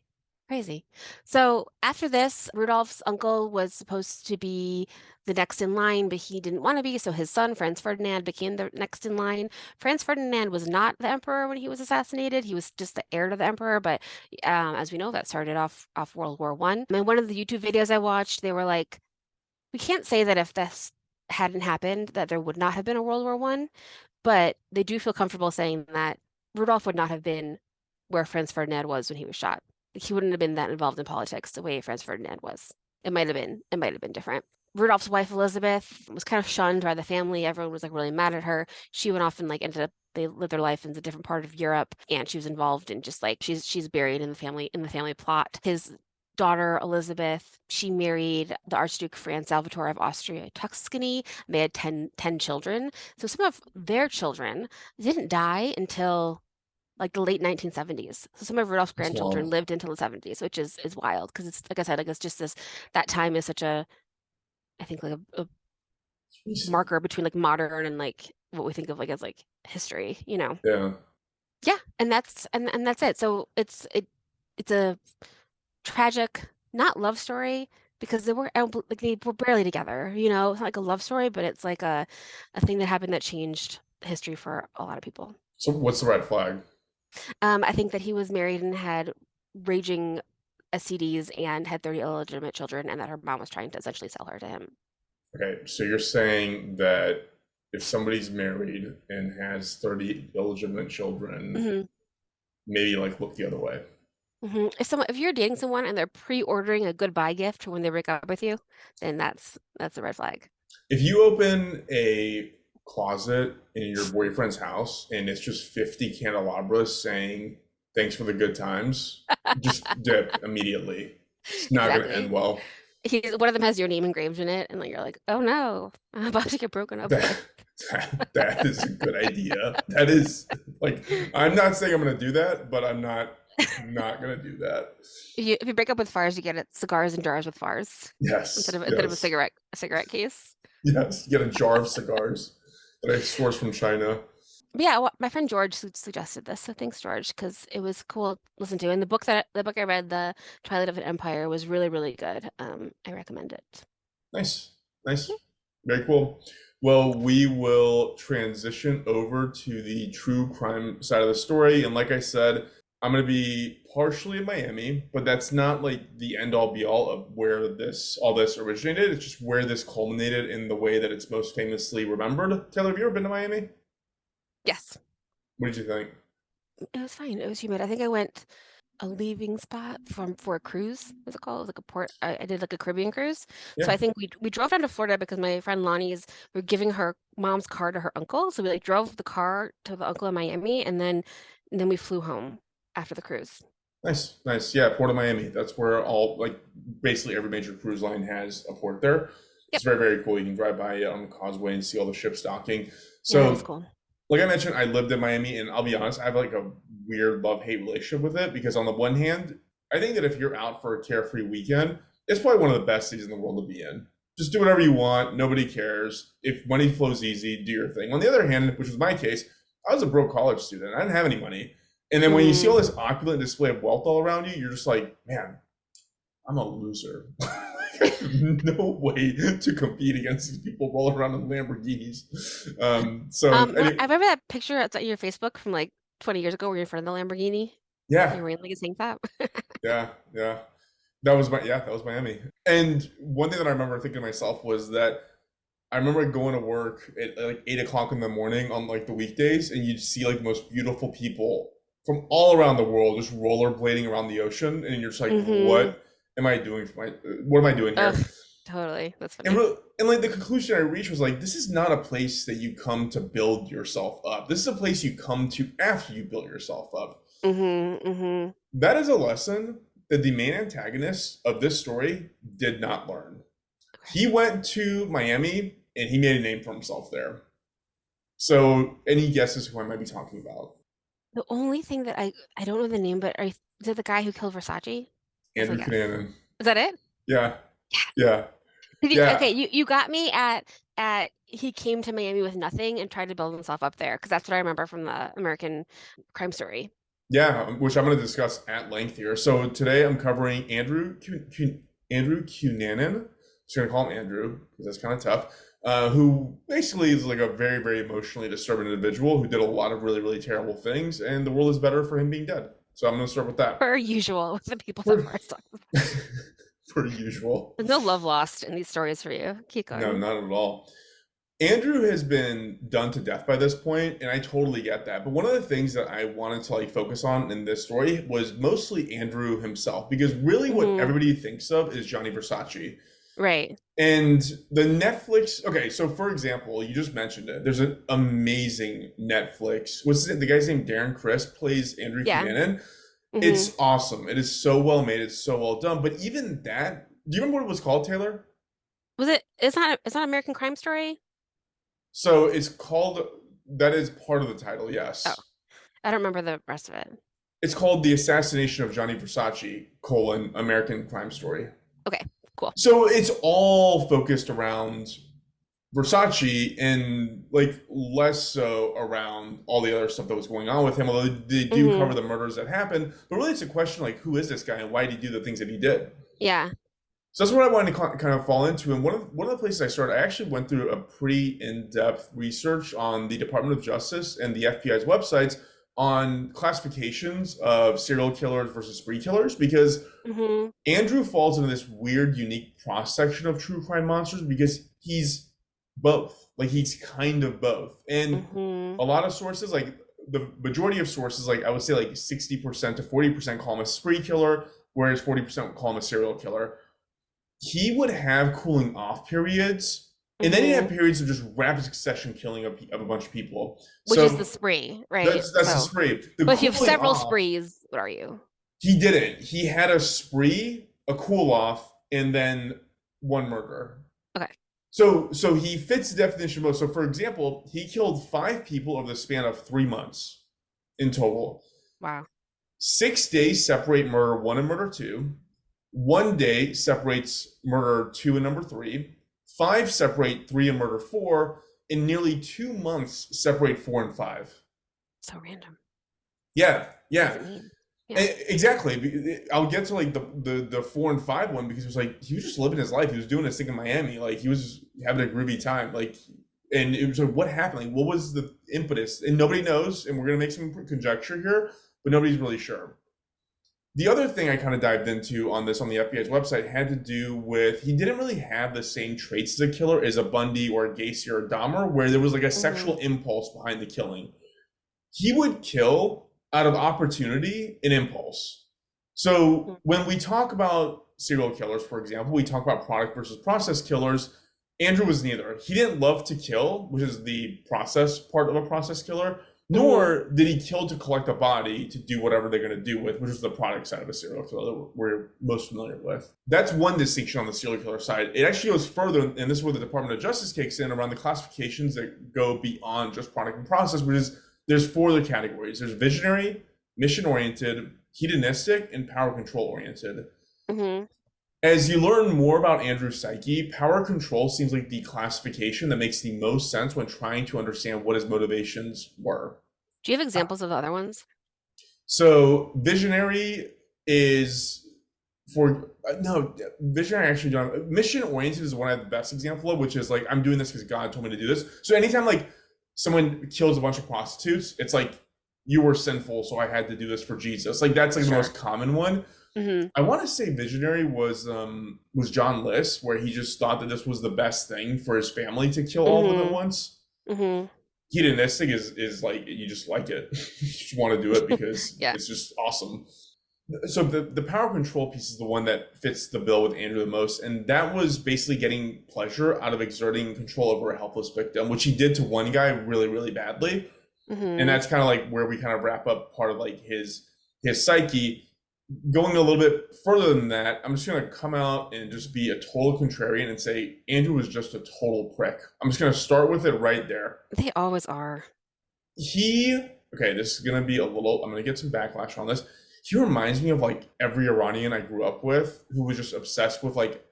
[SPEAKER 4] Crazy. So after this, Rudolph's uncle was supposed to be the next in line, but he didn't want to be. So his son, Franz Ferdinand, became the next in line. Franz Ferdinand was not the emperor when he was assassinated. He was just the heir to the emperor. But as we know, that started off World War I. And one of the YouTube videos I watched, they were like, we can't say that if this hadn't happened, that there would not have been a World War I, but they do feel comfortable saying that Rudolph would not have been where Franz Ferdinand was when he was shot. Like, he wouldn't have been that involved in politics the way Franz Ferdinand was. It might have been different. Rudolph's wife Elizabeth was kind of shunned by the family. Everyone was like really mad at her. She went off and like ended up they lived their life in a different part of Europe and she was involved in just like she's buried in the family plot. His daughter Elizabeth, she married the Archduke Franz Salvatore of Austria Tuscany. They had 10 children. So some of their children didn't die until like the late 1970s. So some of Rudolph's
[SPEAKER 3] That's
[SPEAKER 4] grandchildren
[SPEAKER 3] wild.
[SPEAKER 4] lived until the 70s, which is wild because it's like I said, like it's just this that time is such a I think like a marker between like modern and like what we think of like as like history, you know.
[SPEAKER 3] Yeah.
[SPEAKER 4] Yeah, and that's it. So it's a tragic, not love story because they were barely together, you know. It's not like a love story, but it's like a thing that happened that changed history for a lot of people.
[SPEAKER 3] So what's the red flag?
[SPEAKER 4] I think that he was married and had raging STDs and had 30 illegitimate children, and that her mom was trying to essentially sell her to him.
[SPEAKER 3] Okay, so you're saying that if somebody's married and has 30 illegitimate children,
[SPEAKER 4] hmm
[SPEAKER 3] maybe like look the other way.
[SPEAKER 4] If you're dating someone and they're pre-ordering a goodbye gift for when they break up with you, then that's a red flag.
[SPEAKER 3] If you open a closet in your boyfriend's house and it's just 50 candelabras saying thanks for the good times, just dip immediately. It's not going to end
[SPEAKER 4] Exactly.
[SPEAKER 3] well.
[SPEAKER 4] One of them has your name engraved in it, and like you're like, oh no, I'm about to get broken up
[SPEAKER 3] That,
[SPEAKER 4] with.
[SPEAKER 3] that is a good idea. That is like, I'm not saying I'm going to do that, but I'm not going to do that.
[SPEAKER 4] If you break up with Farz, you get it cigars and jars with Farz
[SPEAKER 3] Yes,
[SPEAKER 4] instead of
[SPEAKER 3] yes,
[SPEAKER 4] a cigarette case.
[SPEAKER 3] yes. Get a jar of cigars that I source from China.
[SPEAKER 4] But yeah, well, my friend George suggested this, so thanks, George, because it was cool to listen to. And the book I read, The Twilight of an Empire, was really, really good. I recommend it.
[SPEAKER 3] Nice, nice, very cool. Well, we will transition over to the true crime side of the story. And like I said, I'm going to be partially in Miami, but that's not like the end all be all of where all this originated. It's just where this culminated in the way that it's most famously remembered. Taylor, have you ever been to Miami?
[SPEAKER 4] Yes,
[SPEAKER 3] What did you think?
[SPEAKER 4] it was fine. It was humid. I think I went a leaving spot for a cruise. What's it called? It was like a port. I did like a Caribbean cruise. So
[SPEAKER 3] Yeah,
[SPEAKER 4] I think we drove down to Florida because my friend Lonnie's we're giving her mom's car to her uncle. So we like drove the car to the uncle in Miami, and then we flew home after the cruise.
[SPEAKER 3] nice, nice. Yeah, Port of Miami. That's where all like basically every major cruise line has a port there. It's
[SPEAKER 4] Yep.
[SPEAKER 3] very, very cool. You can drive by it on the causeway and see all the ships docking.
[SPEAKER 4] Yeah, it is
[SPEAKER 3] So
[SPEAKER 4] cool.
[SPEAKER 3] like I mentioned, I lived in Miami, and I'll be honest, I have like a weird love-hate relationship with it because on the one hand, I think that if you're out for a carefree weekend, it's probably one of the best cities in the world to be in. Just do whatever you want, nobody cares. If money flows easy, do your thing. On the other hand, which was my case, I was a broke college student. I didn't have any money. And then when you see all
[SPEAKER 4] Mm.
[SPEAKER 3] this opulent display of wealth all around you, you're just like, man, I'm a loser. I have no way to compete against these people rolling around in Lamborghinis.
[SPEAKER 4] I remember that picture at your Facebook from like 20 years ago where you're in front of the Lamborghini.
[SPEAKER 3] yeah,
[SPEAKER 4] You're wearing like a tank top.
[SPEAKER 3] yeah. That was Miami. And one thing that I remember thinking to myself was that I remember going to work at like 8 o'clock in the morning on like the weekdays, and you'd see like the most beautiful people from all around the world just rollerblading around the ocean, and you're just like,
[SPEAKER 4] Mm-hmm.
[SPEAKER 3] what am I doing here?
[SPEAKER 4] Ugh, totally. That's
[SPEAKER 3] And,
[SPEAKER 4] funny.
[SPEAKER 3] and like the conclusion I reached was like, this is not a place that you come to build yourself up. This is a place you come to after you build yourself up.
[SPEAKER 4] Mm-hmm. Mm-hmm.
[SPEAKER 3] That is a lesson that the main antagonist of this story did not learn. He went to Miami and he made a name for himself there. So, any guesses who I might be talking about?
[SPEAKER 4] The only thing that I don't know the name, but is it the guy who killed Versace? That's a
[SPEAKER 3] Andrew
[SPEAKER 4] guess.
[SPEAKER 3] Cunanan.
[SPEAKER 4] Is that it?
[SPEAKER 3] Yeah,
[SPEAKER 4] Yes.
[SPEAKER 3] yeah,
[SPEAKER 4] Okay,
[SPEAKER 3] yeah,
[SPEAKER 4] you got me at he came to Miami with nothing and tried to build himself up there, because that's what I remember from the American Crime Story.
[SPEAKER 3] yeah, which I'm going to discuss at length here. So, today I'm covering Andrew Cunanan. Just going to call him Andrew because that's kind of tough. Who basically is like a very, very emotionally disturbed individual who did a lot of really, really terrible things, and the world is better for him being dead. So I'm going to start with that.
[SPEAKER 4] Per usual with the people that Farz talks about.
[SPEAKER 3] Per usual.
[SPEAKER 4] There's no love lost in these stories for you. Keep
[SPEAKER 3] No,
[SPEAKER 4] going.
[SPEAKER 3] not at all. Andrew has been done to death by this point, and I totally get that. But one of the things that I wanted to like focus on in this story was mostly Andrew himself, because really what
[SPEAKER 4] Mhm.
[SPEAKER 3] everybody thinks of is Gianni Versace.
[SPEAKER 4] Right.
[SPEAKER 3] And the Netflix, okay, so for example, you just mentioned it. There's an amazing Netflix. What's his name? The guy's name Darren Criss plays Andrew
[SPEAKER 4] Yeah.
[SPEAKER 3] Cunanan.
[SPEAKER 4] Hmm.
[SPEAKER 3] It's awesome. It is so well made. It's so well done. But even that, do you remember what it was called, Taylor?
[SPEAKER 4] It's not American Crime Story?
[SPEAKER 3] So it's called, that is part of the title,
[SPEAKER 4] Oh,
[SPEAKER 3] yes.
[SPEAKER 4] I don't remember the rest of it.
[SPEAKER 3] It's called The Assassination of Gianni Versace, American Crime Story.
[SPEAKER 4] Okay, cool.
[SPEAKER 3] So it's all focused around Versace and like less so around all the other stuff that was going on with him, although they do cover the murders that happened. But really it's a question like, who is this guy and why did he do the things that he did?
[SPEAKER 4] Yeah.
[SPEAKER 3] So that's what I wanted to kind of fall into. And one of the places I started, I actually went through a pretty in-depth research on the Department of Justice and the FBI's websites on classifications of serial killers versus spree killers, because Andrew falls into this weird, unique cross-section of true crime monsters because he's both. Like he's kind of both. And a lot of sources, like the majority of sources, like I would say like 60% to 40% call him a spree killer, whereas 40% call him a serial killer. He would have cooling off periods, and then he'd have periods of just rapid succession killing of a bunch of people.
[SPEAKER 4] Which
[SPEAKER 3] So
[SPEAKER 4] is the spree, right?
[SPEAKER 3] that's the spree.
[SPEAKER 4] But if you have
[SPEAKER 3] cooling
[SPEAKER 4] several
[SPEAKER 3] off,
[SPEAKER 4] sprees, what are you?
[SPEAKER 3] he didn't. He had a spree, a cool off, and then one murder.
[SPEAKER 4] Okay.
[SPEAKER 3] So he fits the definition of most. So for example, he killed 5 people over the span of 3 months in total.
[SPEAKER 4] Wow.
[SPEAKER 3] 6 days separate murder 1 and murder 2. 1 day separates murder 2 and number 3. 5 separate 3 and murder 4. And nearly 2 months separate 4 and 5.
[SPEAKER 4] So random.
[SPEAKER 3] Yeah.
[SPEAKER 4] What does it mean? Yeah.
[SPEAKER 3] Exactly. I'll get to like the 4 and 5 one because it was like he was just living his life. He was doing his thing in Miami. Like he was having a groovy time. Like, and it was like, what happened? Like, what was the impetus? And nobody knows. And we're gonna make some conjecture here, but nobody's really sure. The other thing I kind of dived into on the FBI's website had to do with he didn't really have the same traits as a killer as a Bundy or a Gacy or a Dahmer, where there was like a sexual impulse behind the killing. He would kill out of opportunity and impulse. So when we talk about serial killers, for example, we talk about product versus process killers. Andrew was neither. He didn't love to kill, which is the process part of a process killer, nor did he kill to collect a body to do whatever they're going to do with, which is the product side of a serial killer that we're most familiar with. That's one distinction on the serial killer side. It actually goes further, and this is where the Department of Justice kicks in around the classifications that go beyond just product and process, which is there's 4 other categories. There's visionary, mission-oriented, hedonistic, and power control-oriented. As you learn more about Andrew's psyche, power control seems like the classification that makes the most sense when trying to understand what his motivations were.
[SPEAKER 4] Do you have examples of the other ones?
[SPEAKER 3] So visionary is visionary actually don't. Mission-oriented is one I have the best example of, which is like, I'm doing this because God told me to do this. So anytime like someone kills a bunch of prostitutes, it's like, you were sinful, so I had to do this for Jesus. Like that's like the most common one. I want to say visionary was John List, where he just thought that this was the best thing for his family to kill all of them at once. Hedonistic is like you just like it. You just want to do it because it's just awesome. So the power control piece is the one that fits the bill with Andrew the most, and that was basically getting pleasure out of exerting control over a helpless victim, which he did to one guy really, really badly. And that's kind of like where we kind of wrap up part of like his psyche. Going a little bit further than that, I'm just going to come out and just be a total contrarian and say Andrew was just a total prick. I'm just going to start with it right there.
[SPEAKER 4] They always are.
[SPEAKER 3] Okay, this is going to be I'm going to get some backlash on this. He reminds me of like every Iranian I grew up with who was just obsessed with like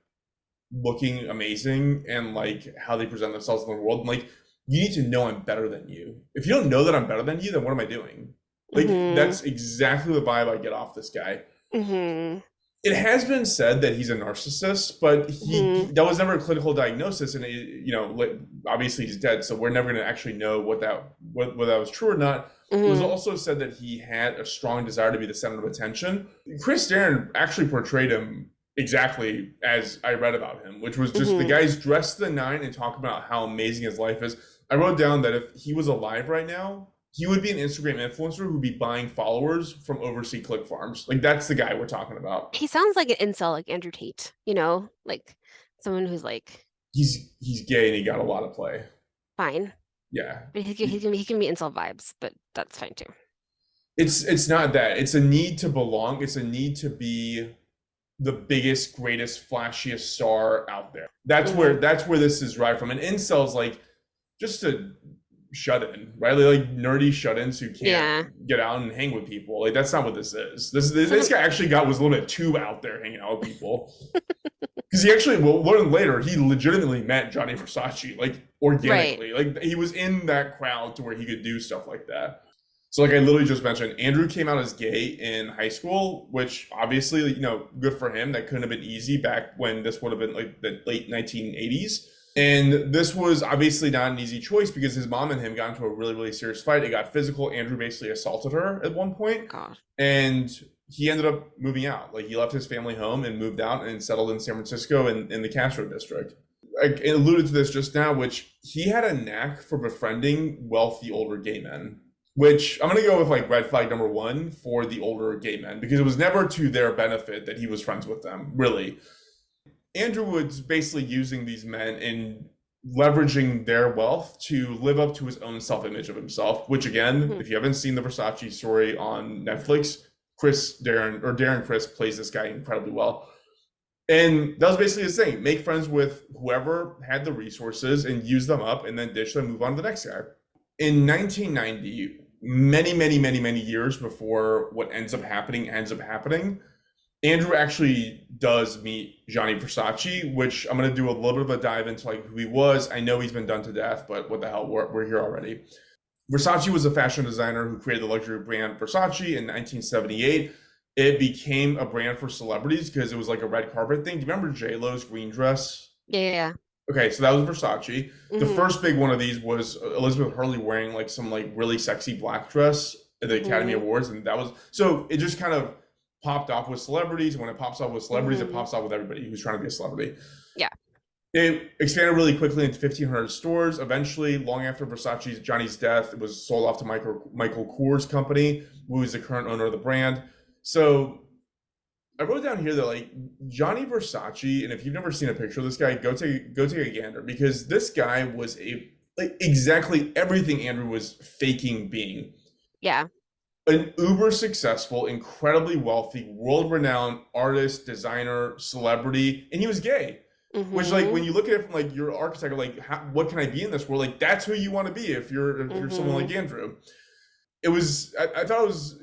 [SPEAKER 3] looking amazing and like how they present themselves in the world. And like, you need to know I'm better than you. If you don't know that I'm better than you, then what am I doing? Like, that's exactly the vibe I get off this guy. It has been said that he's a narcissist, but that was never a clinical diagnosis, and obviously he's dead, so we're never going to actually know whether that was true or not. It was also said that he had a strong desire to be the center of attention. Chris Darren actually portrayed him exactly as I read about him, which was just the guy's dressed to the nine and talk about how amazing his life is. I wrote down that if he was alive right now, he would be an Instagram influencer who'd be buying followers from overseas click farms. Like, that's the guy we're talking about.
[SPEAKER 4] He sounds like an incel, like Andrew Tate, like someone who's like...
[SPEAKER 3] He's gay and he got a lot of play.
[SPEAKER 4] Fine.
[SPEAKER 3] Yeah.
[SPEAKER 4] But he can be incel vibes, but that's fine too.
[SPEAKER 3] It's not that. It's a need to belong. It's a need to be the biggest, greatest, flashiest star out there. That's where this is right from. And incels, like, just a shut-in, right? Like nerdy shut-ins who can't get out and hang with people. Like, that's not what this is. This guy actually was a little bit too out there hanging out with people. Because he actually, we'll learn later, he legitimately met Gianni Versace, like, organically. Right. Like, he was in that crowd to where he could do stuff like that. So, like I literally just mentioned, Andrew came out as gay in high school, which obviously, good for him. That couldn't have been easy back when this would have been like the late 1980s. And this was obviously not an easy choice because his mom and him got into a really, really serious fight. It got physical. Andrew basically assaulted her at one point.
[SPEAKER 4] God.
[SPEAKER 3] And he ended up moving out. Like, he left his family home and moved out and settled in San Francisco in the Castro district. I alluded to this just now, which he had a knack for befriending wealthy older gay men, which I'm going to go with like red flag number one for the older gay men, because it was never to their benefit that he was friends with them, really. Andrew was basically using these men and leveraging their wealth to live up to his own self-image of himself, which again, if you haven't seen the Versace story on Netflix, Darren Criss plays this guy incredibly well. And that was basically his thing. Make friends with whoever had the resources and use them up and then ditch them, move on to the next guy. In 1990, many years before what ends up happening, Andrew actually does meet Gianni Versace, which I'm going to do a little bit of a dive into like who he was. I know he's been done to death, but what the hell, we're here already. Versace was a fashion designer who created the luxury brand Versace in 1978. It became a brand for celebrities because it was like a red carpet thing. Do you remember J-Lo's green dress?
[SPEAKER 4] Yeah.
[SPEAKER 3] Okay, so that was Versace. The first big one of these was Elizabeth Hurley wearing like some like really sexy black dress at the Academy Awards, and that was, so it just kind of popped off with celebrities. When it pops off with celebrities, it pops off with everybody who's trying to be a celebrity.
[SPEAKER 4] Yeah.
[SPEAKER 3] It expanded really quickly into 1,500 stores. Eventually, long after Johnny's death, it was sold off to Michael Kors Company, who is the current owner of the brand. So I wrote down here that like Gianni Versace, and if you've never seen a picture of this guy, go take a gander, because this guy was exactly everything Andrew was faking being.
[SPEAKER 4] Yeah.
[SPEAKER 3] An uber successful, incredibly wealthy, world-renowned artist, designer, celebrity, and he was gay. Which, like, when you look at it from like your archetype, like, what can I be in this world? Like, that's who you want to be if you're someone like Andrew. It was, I thought it was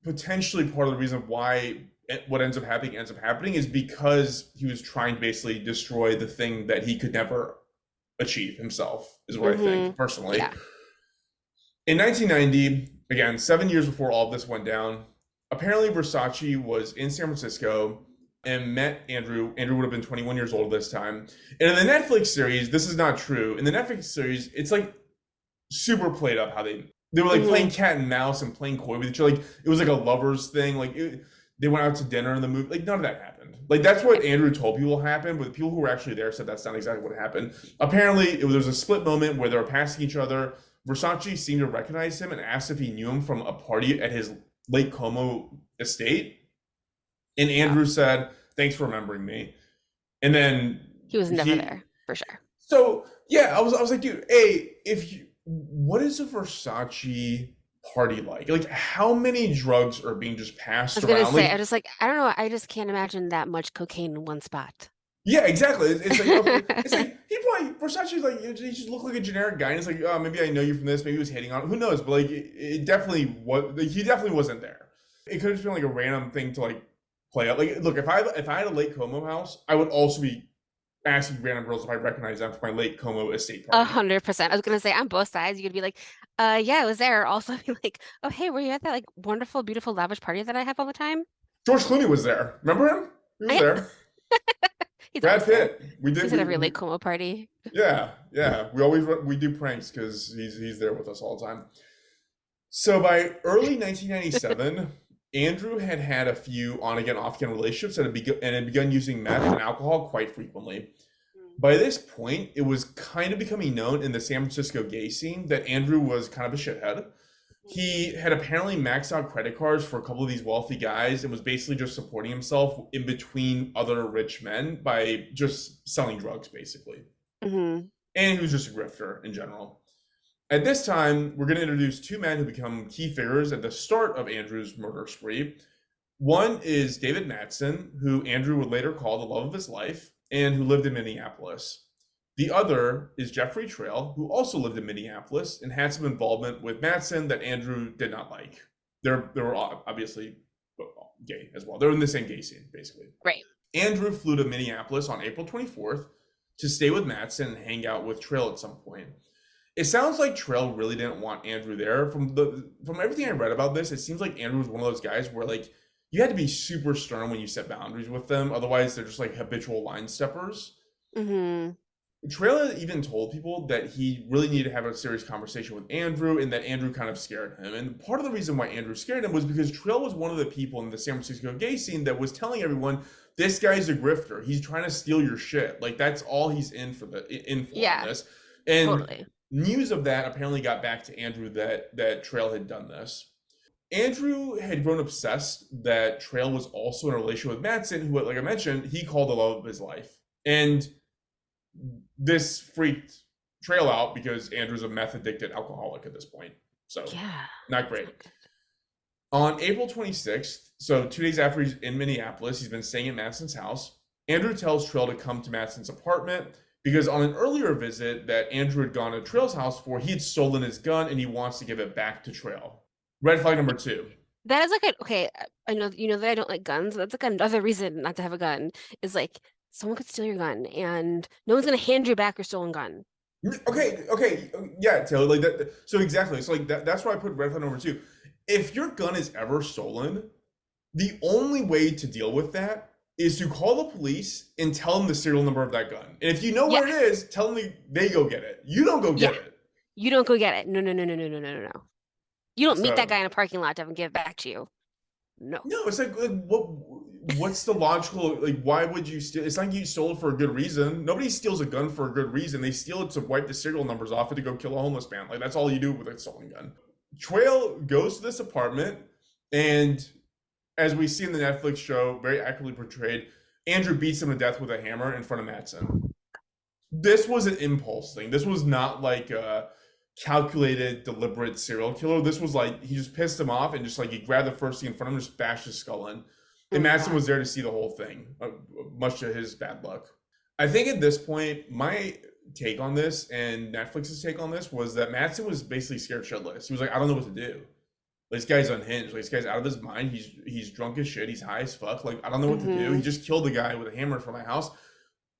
[SPEAKER 3] potentially part of the reason why what ends up happening is because he was trying to basically destroy the thing that he could never achieve himself, is what I think personally. Yeah. In 1990. Again, 7 years before all of this went down, apparently Versace was in San Francisco and met Andrew. Andrew would have been 21 years old this time. And in the Netflix series, this is not true. In the Netflix series, it's like super played up how they were like playing cat and mouse and playing coy with each other. Like, it was like a lovers thing. Like, they went out to dinner in the movie. Like, none of that happened. Like, that's what Andrew told people happened, but the people who were actually there said that's not exactly what happened. Apparently, there was a split moment where they were passing each other. Versace seemed to recognize him and asked if he knew him from a party at his Lake Como estate. And Andrew said, "Thanks for remembering me." And then
[SPEAKER 4] He was never there, for sure.
[SPEAKER 3] So yeah, I was like, dude, hey, what is a Versace party like? Like, how many drugs are being just passed
[SPEAKER 4] I was gonna
[SPEAKER 3] around?
[SPEAKER 4] say,
[SPEAKER 3] Like,
[SPEAKER 4] I just like, I don't know, I just can't imagine that much cocaine in one spot.
[SPEAKER 3] yeah, exactly. It's like it's like he probably Versace's like he just looked like a generic guy, and it's like, oh, maybe I know you from this, maybe he was hitting on, who knows? But like, it definitely was. Like, he definitely wasn't there. It could have just been like a random thing to like play out. Like, look, if I had a Lake Como house, I would also be asking random girls if I recognize them for my Lake Como estate party.
[SPEAKER 4] 100%. I was gonna say on both sides, you could be like, yeah, I was there. Also be like, oh, hey, were you at that like wonderful, beautiful, lavish party that I have all the time?
[SPEAKER 3] George Clooney was there. Remember him? He was
[SPEAKER 4] I,
[SPEAKER 3] there.
[SPEAKER 4] he's
[SPEAKER 3] Brad
[SPEAKER 4] always there.
[SPEAKER 3] Pitt. We did.
[SPEAKER 4] He's at every Lake Como party.
[SPEAKER 3] Yeah, yeah. We do pranks because he's there with us all the time. So by early 1997, Andrew had a few on again, off again relationships and had begun using meth and alcohol quite frequently. By this point, it was kind of becoming known in the San Francisco gay scene that Andrew was kind of a shithead. He had apparently maxed out credit cards for a couple of these wealthy guys and was basically just supporting himself in between other rich men by just selling drugs, basically.
[SPEAKER 4] Mm-hmm.
[SPEAKER 3] And he was just a grifter in general. At this time, we're going to introduce two men who become key figures at the start of Andrew's murder spree. One is David Mattson, who Andrew would later call the love of his life, and who lived in Minneapolis. The other is Jeffrey Trail, who also lived in Minneapolis and had some involvement with Mattson that Andrew did not like. They were obviously gay as well. They're in the same gay scene, basically.
[SPEAKER 4] Right.
[SPEAKER 3] Andrew flew to Minneapolis on April 24th to stay with Mattson and hang out with Trail at some point. It sounds like Trail really didn't want Andrew there. From everything I read about this, it seems like Andrew was one of those guys where like you had to be super stern when you set boundaries with them. Otherwise, they're just like habitual line steppers.
[SPEAKER 4] Mm-hmm.
[SPEAKER 3] Trail even told people that he really needed to have a serious conversation with Andrew and that Andrew kind of scared him. And part of the reason why Andrew scared him was because Trail was one of the people in the San Francisco gay scene that was telling everyone, this guy's a grifter. He's trying to steal your shit. Like, that's all he's in for on this. And
[SPEAKER 4] totally.
[SPEAKER 3] News of that apparently got back to Andrew that Trail had done this. Andrew had grown obsessed that Trail was also in a relationship with Mattson, who, like I mentioned, he called the love of his life. And this freaked Trail out because Andrew's a meth-addicted alcoholic at this point. So,
[SPEAKER 4] yeah,
[SPEAKER 3] not great. On April 26th, so 2 days after he's in Minneapolis, he's been staying at Mattson's house. Andrew tells Trail to come to Mattson's apartment because on an earlier visit that Andrew had gone to Trail's house for, he had stolen his gun and he wants to give it back to Trail. Red flag number 2.
[SPEAKER 4] That is like okay, I know you know that I don't like guns. That's like another reason not to have a gun is like someone could steal your gun and no one's gonna hand you back your stolen gun.
[SPEAKER 3] Okay, yeah, Taylor, like that. So exactly, so like that's why I put red flag number 2. If your gun is ever stolen, the only way to deal with that is to call the police and tell them the serial number of that gun. And if you know where it is, tell them they go get it. You don't go get it.
[SPEAKER 4] You don't go get it. No. You don't meet that guy in a parking lot to have him give it back to you. No,
[SPEAKER 3] it's like what's the logical, like, why would you steal? It's not like you stole it for a good reason. Nobody steals a gun for a good reason. They steal it to wipe the serial numbers off and to go kill a homeless man. Like, that's all you do with a stolen gun. Trail goes to this apartment, and as we see in the Netflix show, very accurately portrayed, Andrew beats him to death with a hammer in front of Mattson. This was an impulse thing. This was not like a calculated, deliberate serial killer. This was like he just pissed him off and just like he grabbed the first thing in front of him and just bashed his skull in. And Mattson was there to see the whole thing, much to his bad luck. I think at this point, my take on this and Netflix's take on this was that Mattson was basically scared shitless. He was like, I don't know what to do. Like, this guy's unhinged. Like, this guy's out of his mind. He's drunk as shit. He's high as fuck. Like, I don't know what to do. He just killed the guy with a hammer from my house.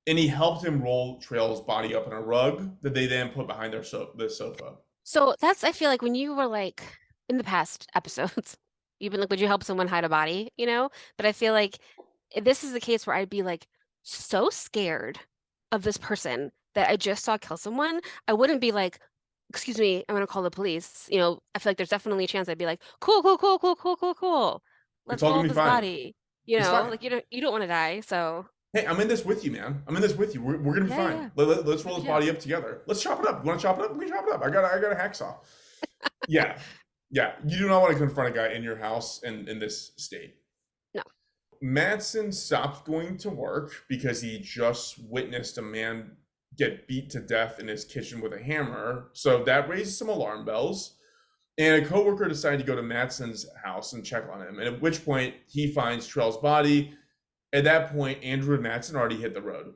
[SPEAKER 3] And he helped him roll Trail's body up in a rug that they then put behind the sofa.
[SPEAKER 4] So that's, I feel like when you were like in the past episodes, you've been like, would you help someone hide a body, you know? But I feel like this is the case where I'd be like so scared of this person that I just saw kill someone. I wouldn't be like, excuse me, I'm going to call the police. You know, I feel like there's definitely a chance I'd be like, cool. let's
[SPEAKER 3] all
[SPEAKER 4] blow
[SPEAKER 3] gonna
[SPEAKER 4] up
[SPEAKER 3] be
[SPEAKER 4] his
[SPEAKER 3] fine.
[SPEAKER 4] body.
[SPEAKER 3] It's fine.
[SPEAKER 4] Like you don't want to die, so
[SPEAKER 3] Hey, I'm in this with you, man. I'm in this with you. We're gonna be
[SPEAKER 4] yeah,
[SPEAKER 3] fine.
[SPEAKER 4] yeah.
[SPEAKER 3] Let's roll his body up together. Let's chop it up. You want to chop it up? We can chop it up. I got a hacksaw. Yeah, yeah. You do not want to confront a guy in your house in this state.
[SPEAKER 4] No.
[SPEAKER 3] Madsen stopped going to work because he just witnessed a man get beat to death in his kitchen with a hammer. So that raised some alarm bells. And a coworker decided to go to Madsen's house and check on him. And at which point he finds Trell's body. At that point, Andrew and Madsen already hit the road.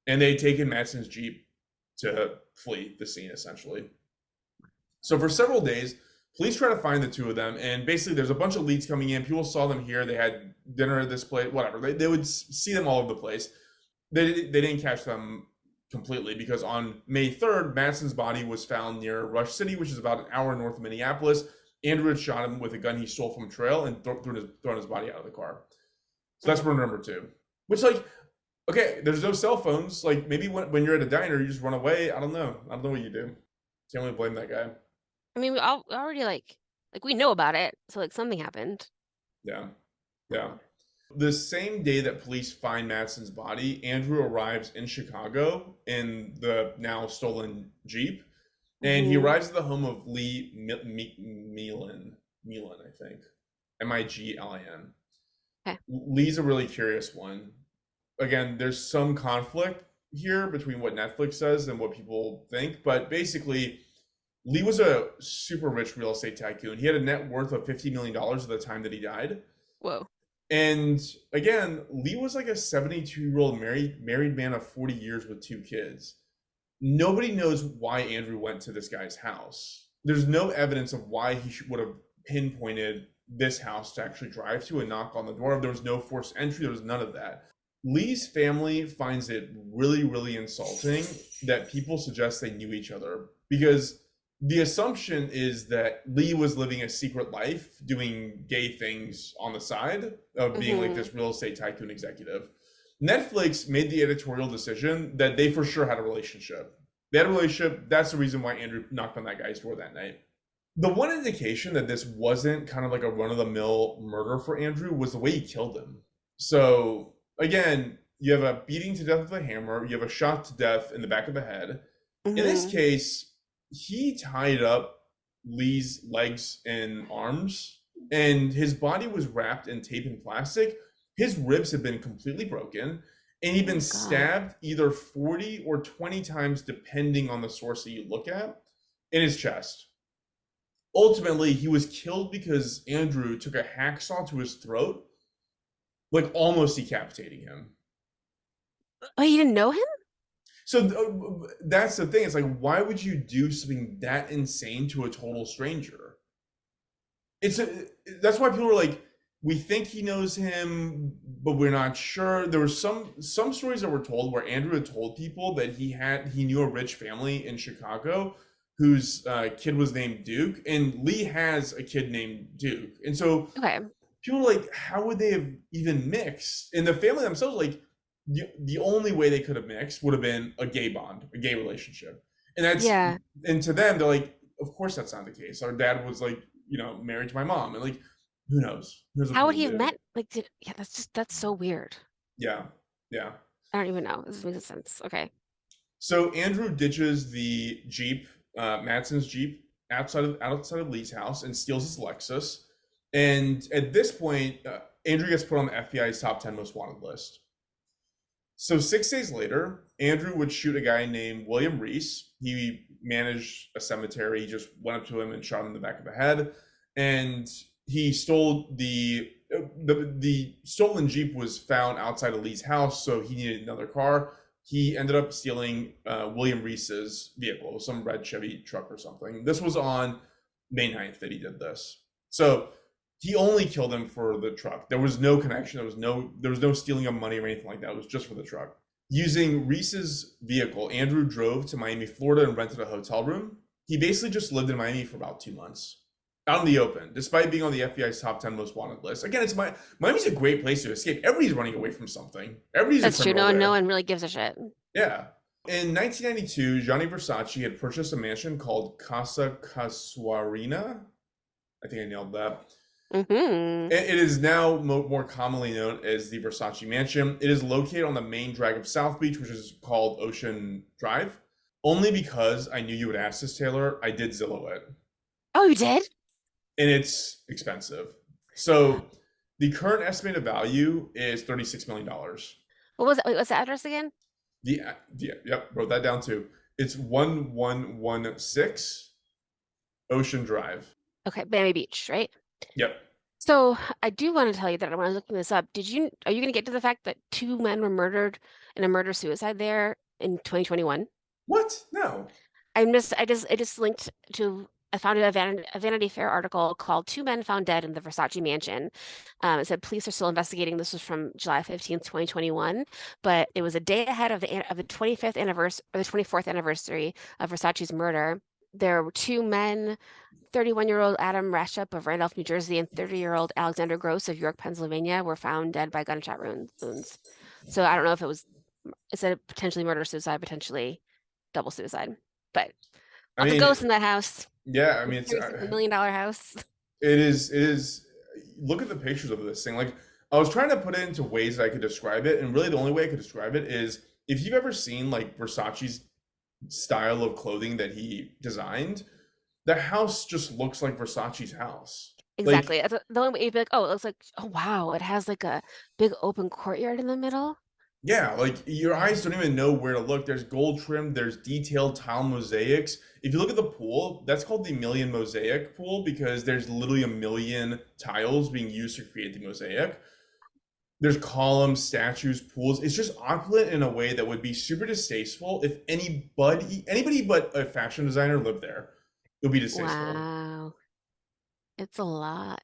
[SPEAKER 3] And they'd taken Madsen's Jeep to flee the scene, essentially. So for several days, police try to find the two of them. And basically, there's a bunch of leads coming in. People saw them here. They had dinner at this place, whatever. They would see them all over the place. They didn't catch them completely because on May 3rd, Madsen's body was found near Rush City, which is about an hour north of Minneapolis. Andrew had shot him with a gun he stole from Trail and thrown his body out of the car. So that's murder number 2. Which, like, okay, there's no cell phones. Like, maybe when you're at a diner, you just run away. I don't know what you do. Can't really blame that guy.
[SPEAKER 4] I mean, we already like we know about it, so like something happened.
[SPEAKER 3] Yeah. The same day that police find Madsen's body, Andrew arrives in Chicago in the now stolen Jeep. And he arrives at the home of Lee Miglin, I think. Miglin.
[SPEAKER 4] Okay.
[SPEAKER 3] Lee's a really curious one. Again, there's some conflict here between what Netflix says and what people think, but basically, Lee was a super rich real estate tycoon. He had a net worth of $50 million at the time that he died.
[SPEAKER 4] Whoa.
[SPEAKER 3] And again, Lee was like a 72-year-old married man of 40 years with 2 kids. Nobody knows why Andrew went to this guy's house. There's no evidence of why he would have pinpointed this house to actually drive to and knock on the door. There was no forced entry. There was none of that. Lee's family finds it really, really insulting that people suggest they knew each other, because the assumption is that Lee was living a secret life, doing gay things on the side of being like this real estate tycoon executive. Netflix made the editorial decision that they for sure had a relationship. They had a relationship. That's the reason why Andrew knocked on that guy's door that night. The one indication that this wasn't kind of like a run-of-the-mill murder for Andrew was the way he killed him. So again, you have a beating to death with a hammer. You have a shot to death in the back of the head. In this case, he tied up Lee's legs and arms, and his body was wrapped in tape and plastic. His ribs had been completely broken, and he'd been stabbed either 40 or 20 times, depending on the source that you look at, in his chest. Ultimately, he was killed because Andrew took a hacksaw to his throat, like almost decapitating him.
[SPEAKER 4] Oh, you didn't know him?
[SPEAKER 3] So that's the thing. It's like, why would you do something that insane to a total stranger? That's why people are like, we think he knows him, but we're not sure. There were some stories that were told where Andrew had told people that he knew a rich family in Chicago whose kid was named Duke, and Lee has a kid named Duke. And so people are like, how would they have even mixed? And the family themselves, like, the only way they could have mixed would have been a gay bond, a gay relationship. And that's, and to them, they're like, of course that's not the case. Our dad was like, married to my mom. And like, who knows?
[SPEAKER 4] How would he have met? Like, that's so weird.
[SPEAKER 3] Yeah.
[SPEAKER 4] I don't even know. This makes sense. Okay.
[SPEAKER 3] So Andrew ditches the Jeep, Madsen's Jeep, outside of Lee's house and steals his Lexus. And at this point, Andrew gets put on the FBI's top 10 most wanted list. So 6 days later, Andrew would shoot a guy named William Reese. He managed a cemetery. He just went up to him and shot him in the back of the head. And he stole the stolen Jeep was found outside of Lee's house, so he needed another car. He ended up stealing William Reese's vehicle, some red Chevy truck or something. This was on May 9th that he did this. So he only killed him for the truck. There was no connection. There was no stealing of money or anything like that. It was just for the truck. Using Reese's vehicle, Andrew drove to Miami, Florida, and rented a hotel room. He basically just lived in Miami for about 2 months, out in the open, despite being on the FBI's top 10 most wanted list. Again, Miami's a great place to escape. Everybody's running away from something. That's
[SPEAKER 4] true. No one really gives a shit.
[SPEAKER 3] Yeah. In 1992, Gianni Versace had purchased a mansion called Casa Casuarina. I think I nailed that.
[SPEAKER 4] Mm-hmm.
[SPEAKER 3] It is now more commonly known as the Versace Mansion. It is located on the main drag of South Beach, which is called Ocean Drive. Only because I knew you would ask this, Taylor, I did Zillow it.
[SPEAKER 4] Oh, you did?
[SPEAKER 3] And it's expensive. So the current estimated value is $36 million.
[SPEAKER 4] What was it? Wait, what's the address again?
[SPEAKER 3] Yep, wrote that down too. It's 1116 Ocean Drive.
[SPEAKER 4] Okay, Miami Beach, right?
[SPEAKER 3] Yep.
[SPEAKER 4] So I do want to tell you that when I was looking this up, are you going to get to the fact that two men were murdered in a murder-suicide there in 2021?
[SPEAKER 3] What? No.
[SPEAKER 4] I just linked to, I found a Vanity Fair article called Two Men Found Dead in the Versace Mansion. It said police are still investigating. This was from July 15th, 2021, but it was a day ahead of the 25th anniversary or the 24th anniversary of Versace's murder. There were two men, 31-year-old Adam Rashup of Randolph, New Jersey, and 30-year-old Alexander Gross of York, Pennsylvania, were found dead by gunshot wounds. So I don't know if it said potentially murder, suicide, potentially double suicide, but
[SPEAKER 3] I
[SPEAKER 4] lots
[SPEAKER 3] mean,
[SPEAKER 4] of ghosts in that house.
[SPEAKER 3] Yeah, I mean, it's
[SPEAKER 4] $36 million house.
[SPEAKER 3] It is. Look at the pictures of this thing. Like, I was trying to put it into ways that I could describe it, and really the only way I could describe it is if you've ever seen like Versace's style of clothing that he designed, the house just looks like Versace's house.
[SPEAKER 4] Exactly. The only way you'd be like, oh, it looks like, oh wow, it has like a big open courtyard in the middle.
[SPEAKER 3] Yeah, like your eyes don't even know where to look. There's gold trim, there's detailed tile mosaics. If you look at the pool, that's called the million mosaic pool because there's literally a million tiles being used to create the mosaic. There's columns, statues, pools. It's just opulent in a way that would be super distasteful if anybody but a fashion designer lived there. It would be distasteful.
[SPEAKER 4] Wow. It's a lot.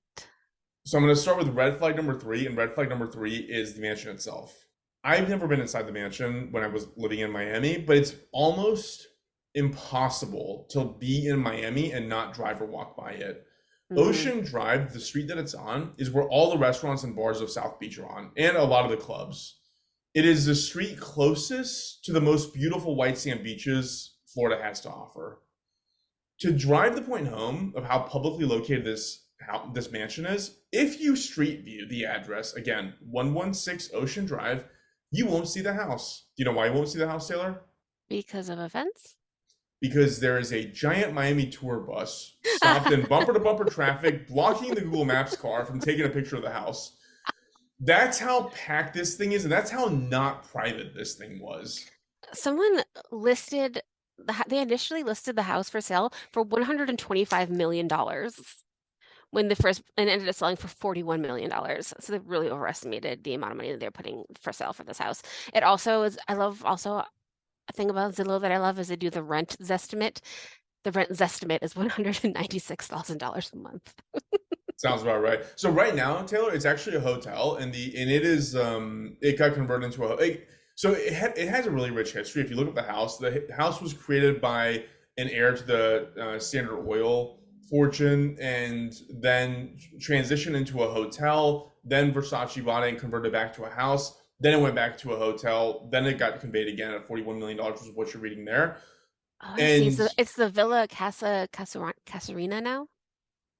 [SPEAKER 3] So I'm going to start with red flag number 3, and red flag number 3 is the mansion itself. I've never been inside the mansion when I was living in Miami, but it's almost impossible to be in Miami and not drive or walk by it. Ocean Drive, the street that it's on, is where all the restaurants and bars of South Beach are on, and a lot of the clubs. It is the street closest to the most beautiful white sand beaches Florida has to offer. To drive the point home of how publicly located this mansion is, if you street view the address, again, 116 Ocean Drive, you won't see the house. Do you know why you won't see the house, Taylor?
[SPEAKER 4] Because of a fence?
[SPEAKER 3] Because there is a giant Miami tour bus stopped in bumper-to-bumper traffic, blocking the Google Maps car from taking a picture of the house. That's how packed this thing is, and that's how not private this thing was.
[SPEAKER 4] Someone they initially listed the house for sale for $125 million when and ended up selling for $41 million. So they really overestimated the amount of money that they're putting for sale for this house. It also is, a thing about Zillow that I love is they do the rent zestimate. The rent zestimate is $196,000 a month.
[SPEAKER 3] Sounds about right. So right now, Taylor, it's actually a hotel, and it got converted into so it has a really rich history. If you look at the house was created by an heir to the Standard Oil fortune, and then transitioned into a hotel. Then Versace bought it and converted it back to a house. Then it went back to a hotel. Then it got conveyed again at $41 million, which is what you're reading there.
[SPEAKER 4] Oh, I see. So it's the Villa Casa Casuarina now?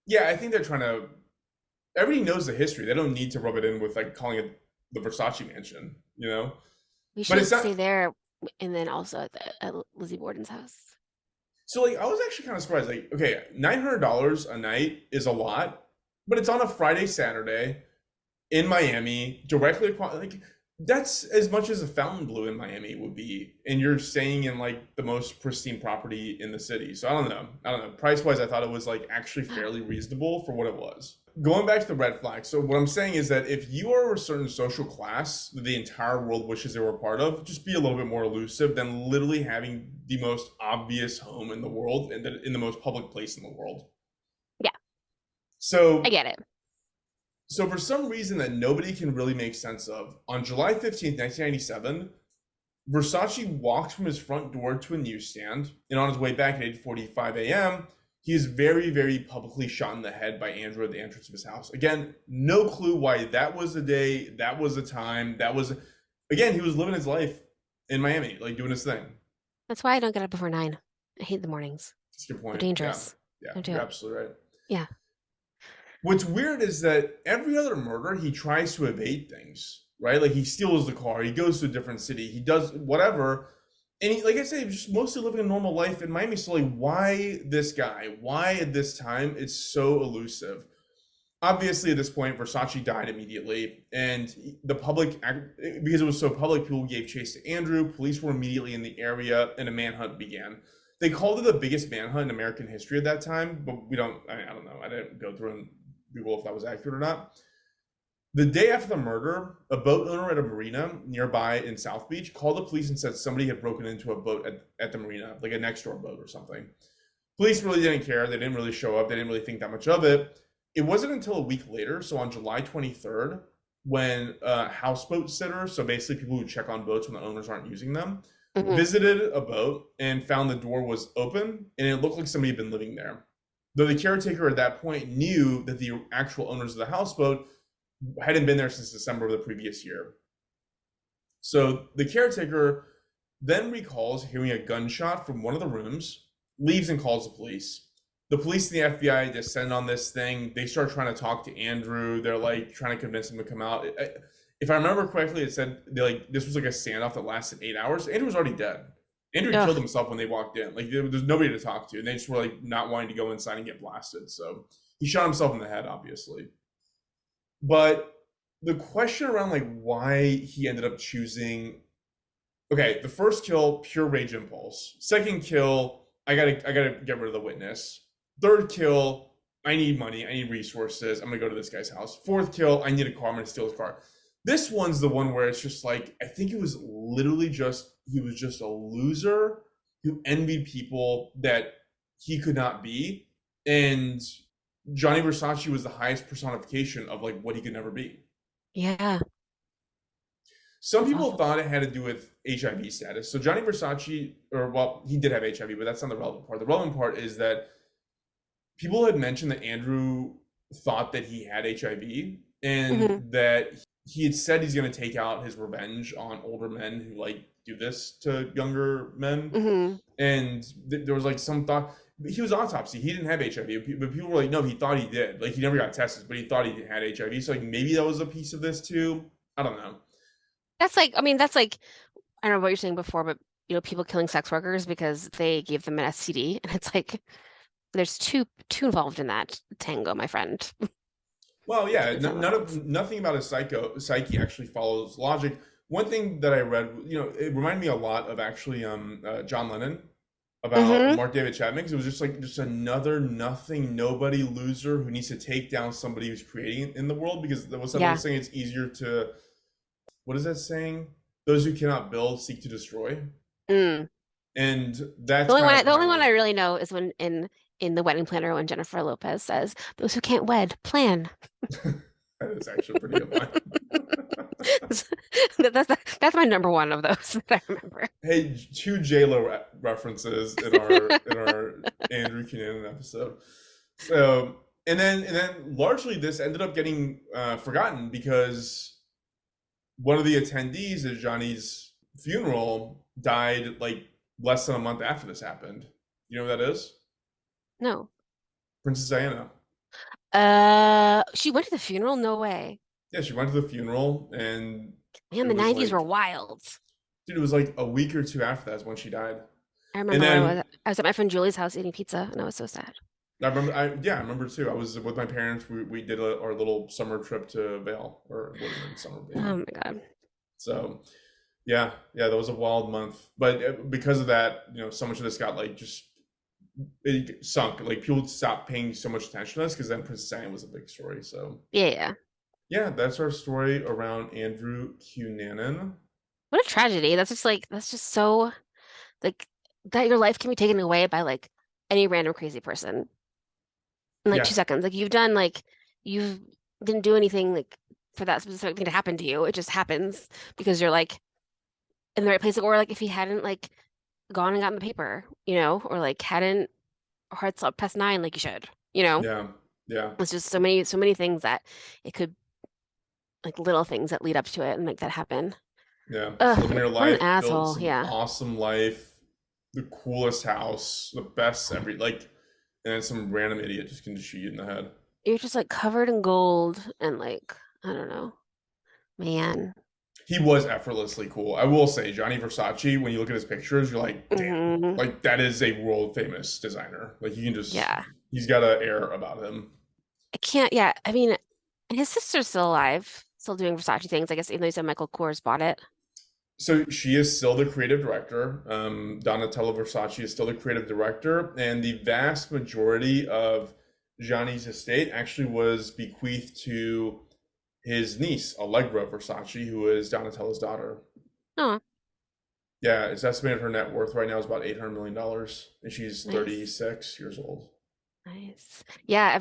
[SPEAKER 3] Yeah, I think they're trying to. Everybody knows the history. They don't need to rub it in with like calling it the Versace Mansion, you know?
[SPEAKER 4] We should stay there and then also at Lizzie Borden's house.
[SPEAKER 3] So like I was actually kind of surprised. Like, okay, $900 a night is a lot, but it's on a Friday, Saturday in Miami, directly across. Like that's as much as a Fontainebleau in Miami would be, and you're staying in like the most pristine property in the city. So I don't know. Price wise, I thought it was like actually fairly reasonable for what it was. Going back to the red flag. So what I'm saying is that if you are a certain social class that the entire world wishes they were a part of, just be a little bit more elusive than literally having the most obvious home in the world and in the most public place in the world.
[SPEAKER 4] Yeah.
[SPEAKER 3] So
[SPEAKER 4] I get it.
[SPEAKER 3] So for some reason that nobody can really make sense of, on July 15th, 1997, Versace walks from his front door to a newsstand, and on his way back at 8:45 a.m., he is very, very publicly shot in the head by Andrew at the entrance of his house. Again, no clue why that was the day, that was the time, again, he was living his life in Miami, like doing his thing.
[SPEAKER 4] That's why I don't get up before 9. I hate the mornings.
[SPEAKER 3] That's a good point.
[SPEAKER 4] They're dangerous.
[SPEAKER 3] Yeah, you're absolutely right.
[SPEAKER 4] Yeah.
[SPEAKER 3] What's weird is that every other murder, he tries to evade things, right? Like he steals the car, he goes to a different city, he does whatever. And he, like I say, just mostly living a normal life in Miami. So like, why this guy? Why at this time? It's so elusive. Obviously, at this point, Versace died immediately, and the public, because it was so public, people gave chase to Andrew. Police were immediately in the area, and a manhunt began. They called it the biggest manhunt in American history at that time, but we don't. I don't know. I didn't go through and Google if that was accurate or not. The day after the murder, a boat owner at a marina nearby in South Beach called the police and said somebody had broken into a boat at the marina, like a next door boat or something. Police really didn't care. They didn't really show up. They didn't really think that much of it. It wasn't until a week later, so on July 23rd, when houseboat sitters, so basically people who check on boats when the owners aren't using them, visited a boat and found the door was open and it looked like somebody had been living there. Though the caretaker at that point knew that the actual owners of the houseboat hadn't been there since December of the previous year. So the caretaker then recalls hearing a gunshot from one of the rooms, leaves and calls the police. The police and the FBI descend on this thing. They start trying to talk to Andrew. They're like trying to convince him to come out. If I remember correctly, it said this was like a standoff that lasted 8 hours. Andrew was already dead. Andrew killed himself when they walked in. Like there's nobody to talk to, and they just were like not wanting to go inside and get blasted. So he shot himself in the head, obviously. But the question around like why he ended up choosing, okay, the first kill, pure rage impulse. Second kill, I gotta get rid of the witness. Third kill, I need money, I need resources, I'm gonna go to this guy's house. Fourth kill, I need a car, I'm gonna steal his car. This one's the one where it's just like, I think it was literally just, he was just a loser who envied people that he could not be. And Gianni Versace was the highest personification of like what he could never be.
[SPEAKER 4] Yeah.
[SPEAKER 3] Some people thought it had to do with HIV status. So Gianni Versace, or well, he did have HIV, but that's not the relevant part. The relevant part is that people had mentioned that Andrew thought that he had HIV and that he had said he's going to take out his revenge on older men who like do this to younger men. And there was like some thought, he was autopsy, he didn't have HIV, but people were like, no, he thought he did. Like he never got tested, but he thought he had HIV. So like maybe that was a piece of this too. I don't know.
[SPEAKER 4] That's like, I mean, that's like, I don't know what you're saying before, but people killing sex workers because they gave them an STD, and it's like there's two involved in that tango, my friend.
[SPEAKER 3] Well, yeah, nothing about his psyche actually follows logic. One thing that I read, it reminded me a lot of actually John Lennon about Mark David Chapman, because it was just another nothing, nobody loser who needs to take down somebody who's creating in the world, because there was someone saying it's easier to, what is that saying? Those who cannot build seek to destroy. And that's
[SPEAKER 4] the only one I really know is when in The Wedding Planner, when Jennifer Lopez says, "Those who can't wed, plan."
[SPEAKER 3] That is actually a pretty good line.
[SPEAKER 4] That's my number one of those that I remember.
[SPEAKER 3] Hey, two J-Lo references in our Andrew Cunanan episode. So, and then largely this ended up getting forgotten because one of the attendees at Gianni's funeral died like less than a month after this happened. You know who that is?
[SPEAKER 4] No.
[SPEAKER 3] Princess Diana.
[SPEAKER 4] She went to the funeral? No way.
[SPEAKER 3] Yeah, she went to the funeral, and
[SPEAKER 4] man, the 90s were wild.
[SPEAKER 3] Dude, it was like a week or two after that is when she died.
[SPEAKER 4] I remember I was at my friend Julie's house eating pizza, and I was so sad.
[SPEAKER 3] I remember too. I was with my parents. We did our little summer trip to Vail, or what is it, summer Vail.
[SPEAKER 4] Oh my God.
[SPEAKER 3] So yeah, that was a wild month. But because of that, so much of this got like it sunk. Like people stopped paying so much attention to this because then Princess Diana was a big story. So yeah, that's our story around Andrew Cunanan.
[SPEAKER 4] What a tragedy. That's just so like that your life can be taken away by like any random crazy person in like 2 seconds. Like you didn't do anything like for that specific thing to happen to you. It just happens because you're like in the right place. Or like if he hadn't like gone and gotten the paper, or like hadn't hard slept past 9 like you should,
[SPEAKER 3] Yeah.
[SPEAKER 4] It's just so many things that it could, like little things that lead up to it and make that happen.
[SPEAKER 3] Yeah. Living your life,
[SPEAKER 4] an asshole.
[SPEAKER 3] build some awesome life, the coolest house, the best and then some random idiot just can shoot you in the head.
[SPEAKER 4] You're just like covered in gold and like, I don't know, man.
[SPEAKER 3] He was effortlessly cool. I will say, Gianni Versace, when you look at his pictures, you're like, damn,
[SPEAKER 4] Hmm.
[SPEAKER 3] like that is a world famous designer. Like you can just,
[SPEAKER 4] Yeah.
[SPEAKER 3] he's got an air about him.
[SPEAKER 4] I can't, yeah. I mean, his sister's still alive, still doing Versace things, I guess, even though you said Michael Kors bought it.
[SPEAKER 3] So she is still the creative director. Donatella Versace is still the creative director, and the vast majority of Gianni's estate actually was bequeathed to his niece, Allegra Versace, who is Donatella's daughter.
[SPEAKER 4] Oh,
[SPEAKER 3] Yeah, it's estimated her net worth right now is about $800 million, and she's
[SPEAKER 4] nice.
[SPEAKER 3] 36 years old.
[SPEAKER 4] Nice. Yeah,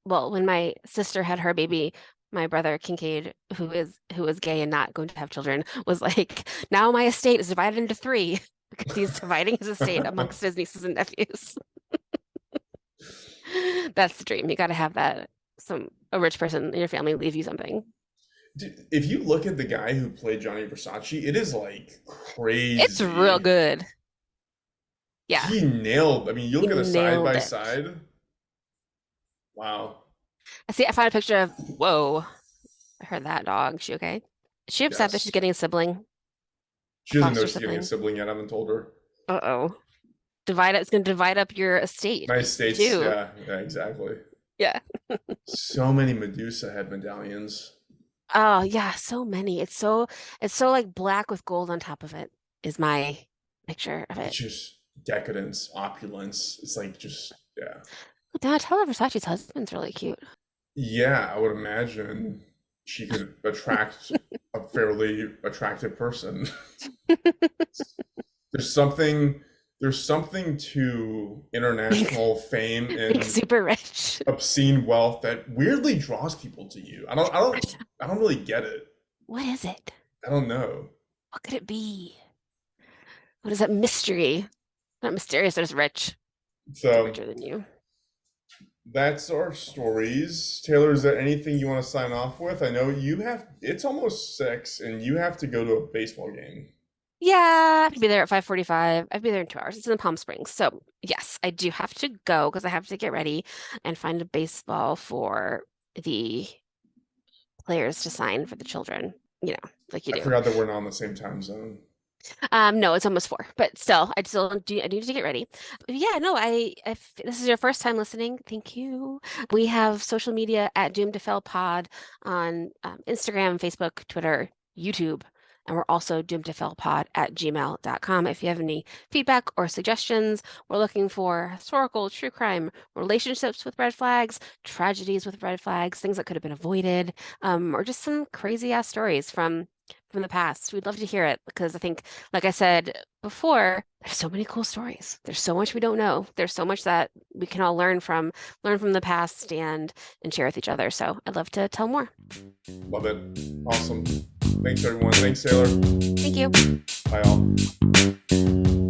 [SPEAKER 4] well, when my sister had her baby, my brother Kincaid, who is gay and not going to have children, was like, now my estate is divided into three because he's dividing his estate amongst his nieces and nephews. That's the dream. You got to have that a rich person in your family leave you something.
[SPEAKER 3] If you look at the guy who played Gianni Versace, it is like
[SPEAKER 4] It's real
[SPEAKER 3] crazy.
[SPEAKER 4] good. Yeah,
[SPEAKER 3] He nailed. I mean, you
[SPEAKER 4] he
[SPEAKER 3] look at the side
[SPEAKER 4] nailed
[SPEAKER 3] by
[SPEAKER 4] it.
[SPEAKER 3] side. Wow.
[SPEAKER 4] I found a picture of, whoa, I heard that dog. Is she okay? Is she upset that she's
[SPEAKER 3] Yes.
[SPEAKER 4] getting a sibling, a
[SPEAKER 3] She doesn't know
[SPEAKER 4] foster
[SPEAKER 3] she's getting a
[SPEAKER 4] sibling?
[SPEAKER 3] sibling yet. I haven't told her.
[SPEAKER 4] Uh-oh. It's gonna divide up your estate
[SPEAKER 3] Nice states.
[SPEAKER 4] too.
[SPEAKER 3] Yeah. Yeah. Exactly.
[SPEAKER 4] Yeah.
[SPEAKER 3] So many Medusa head medallions.
[SPEAKER 4] Oh yeah, so many. It's so like black with gold on top of it is my picture of
[SPEAKER 3] It's
[SPEAKER 4] it.
[SPEAKER 3] just decadence, opulence. It's like just yeah.
[SPEAKER 4] Donatella Versace's husband's really cute.
[SPEAKER 3] Yeah, I would imagine she could attract a fairly attractive person. There's something there's something to
[SPEAKER 4] Being,
[SPEAKER 3] international fame
[SPEAKER 4] being
[SPEAKER 3] and
[SPEAKER 4] super rich.
[SPEAKER 3] obscene wealth that weirdly draws people to you. I don't really get it.
[SPEAKER 4] What is it?
[SPEAKER 3] I don't know.
[SPEAKER 4] What could it be? What is that mystery? Not mysterious, they're just rich. They're
[SPEAKER 3] So
[SPEAKER 4] richer than you.
[SPEAKER 3] that's our stories. Taylor, is there anything you want to sign off with? I know it's almost 6 and you have to go to a baseball game.
[SPEAKER 4] Yeah, I have to be there at 5:45. I'd be there in 2 hours. It's in Palm Springs. So yes, I do have to go because I have to get ready and find a baseball for the players to sign for the children, like you
[SPEAKER 3] I
[SPEAKER 4] do.
[SPEAKER 3] forgot that we're not on the same time zone.
[SPEAKER 4] No, it's almost 4, but still, I need to get ready. But yeah, no, if this is your first time listening, thank you. We have social media at Doomed to Fail Pod on Instagram, Facebook, Twitter, YouTube, and we're also doomed to fail pod at gmail.com. If you have any feedback or suggestions, we're looking for historical, true crime, relationships with red flags, tragedies with red flags, things that could have been avoided, or just some crazy ass stories from the past. We'd love to hear it because I think, like I said before, there's so many cool stories. There's so much we don't know. There's so much that we can all learn from the past and share with each other. So I'd love to tell more.
[SPEAKER 3] Love it. Awesome. Thanks everyone. Thanks Taylor.
[SPEAKER 4] Thank you.
[SPEAKER 3] Bye all.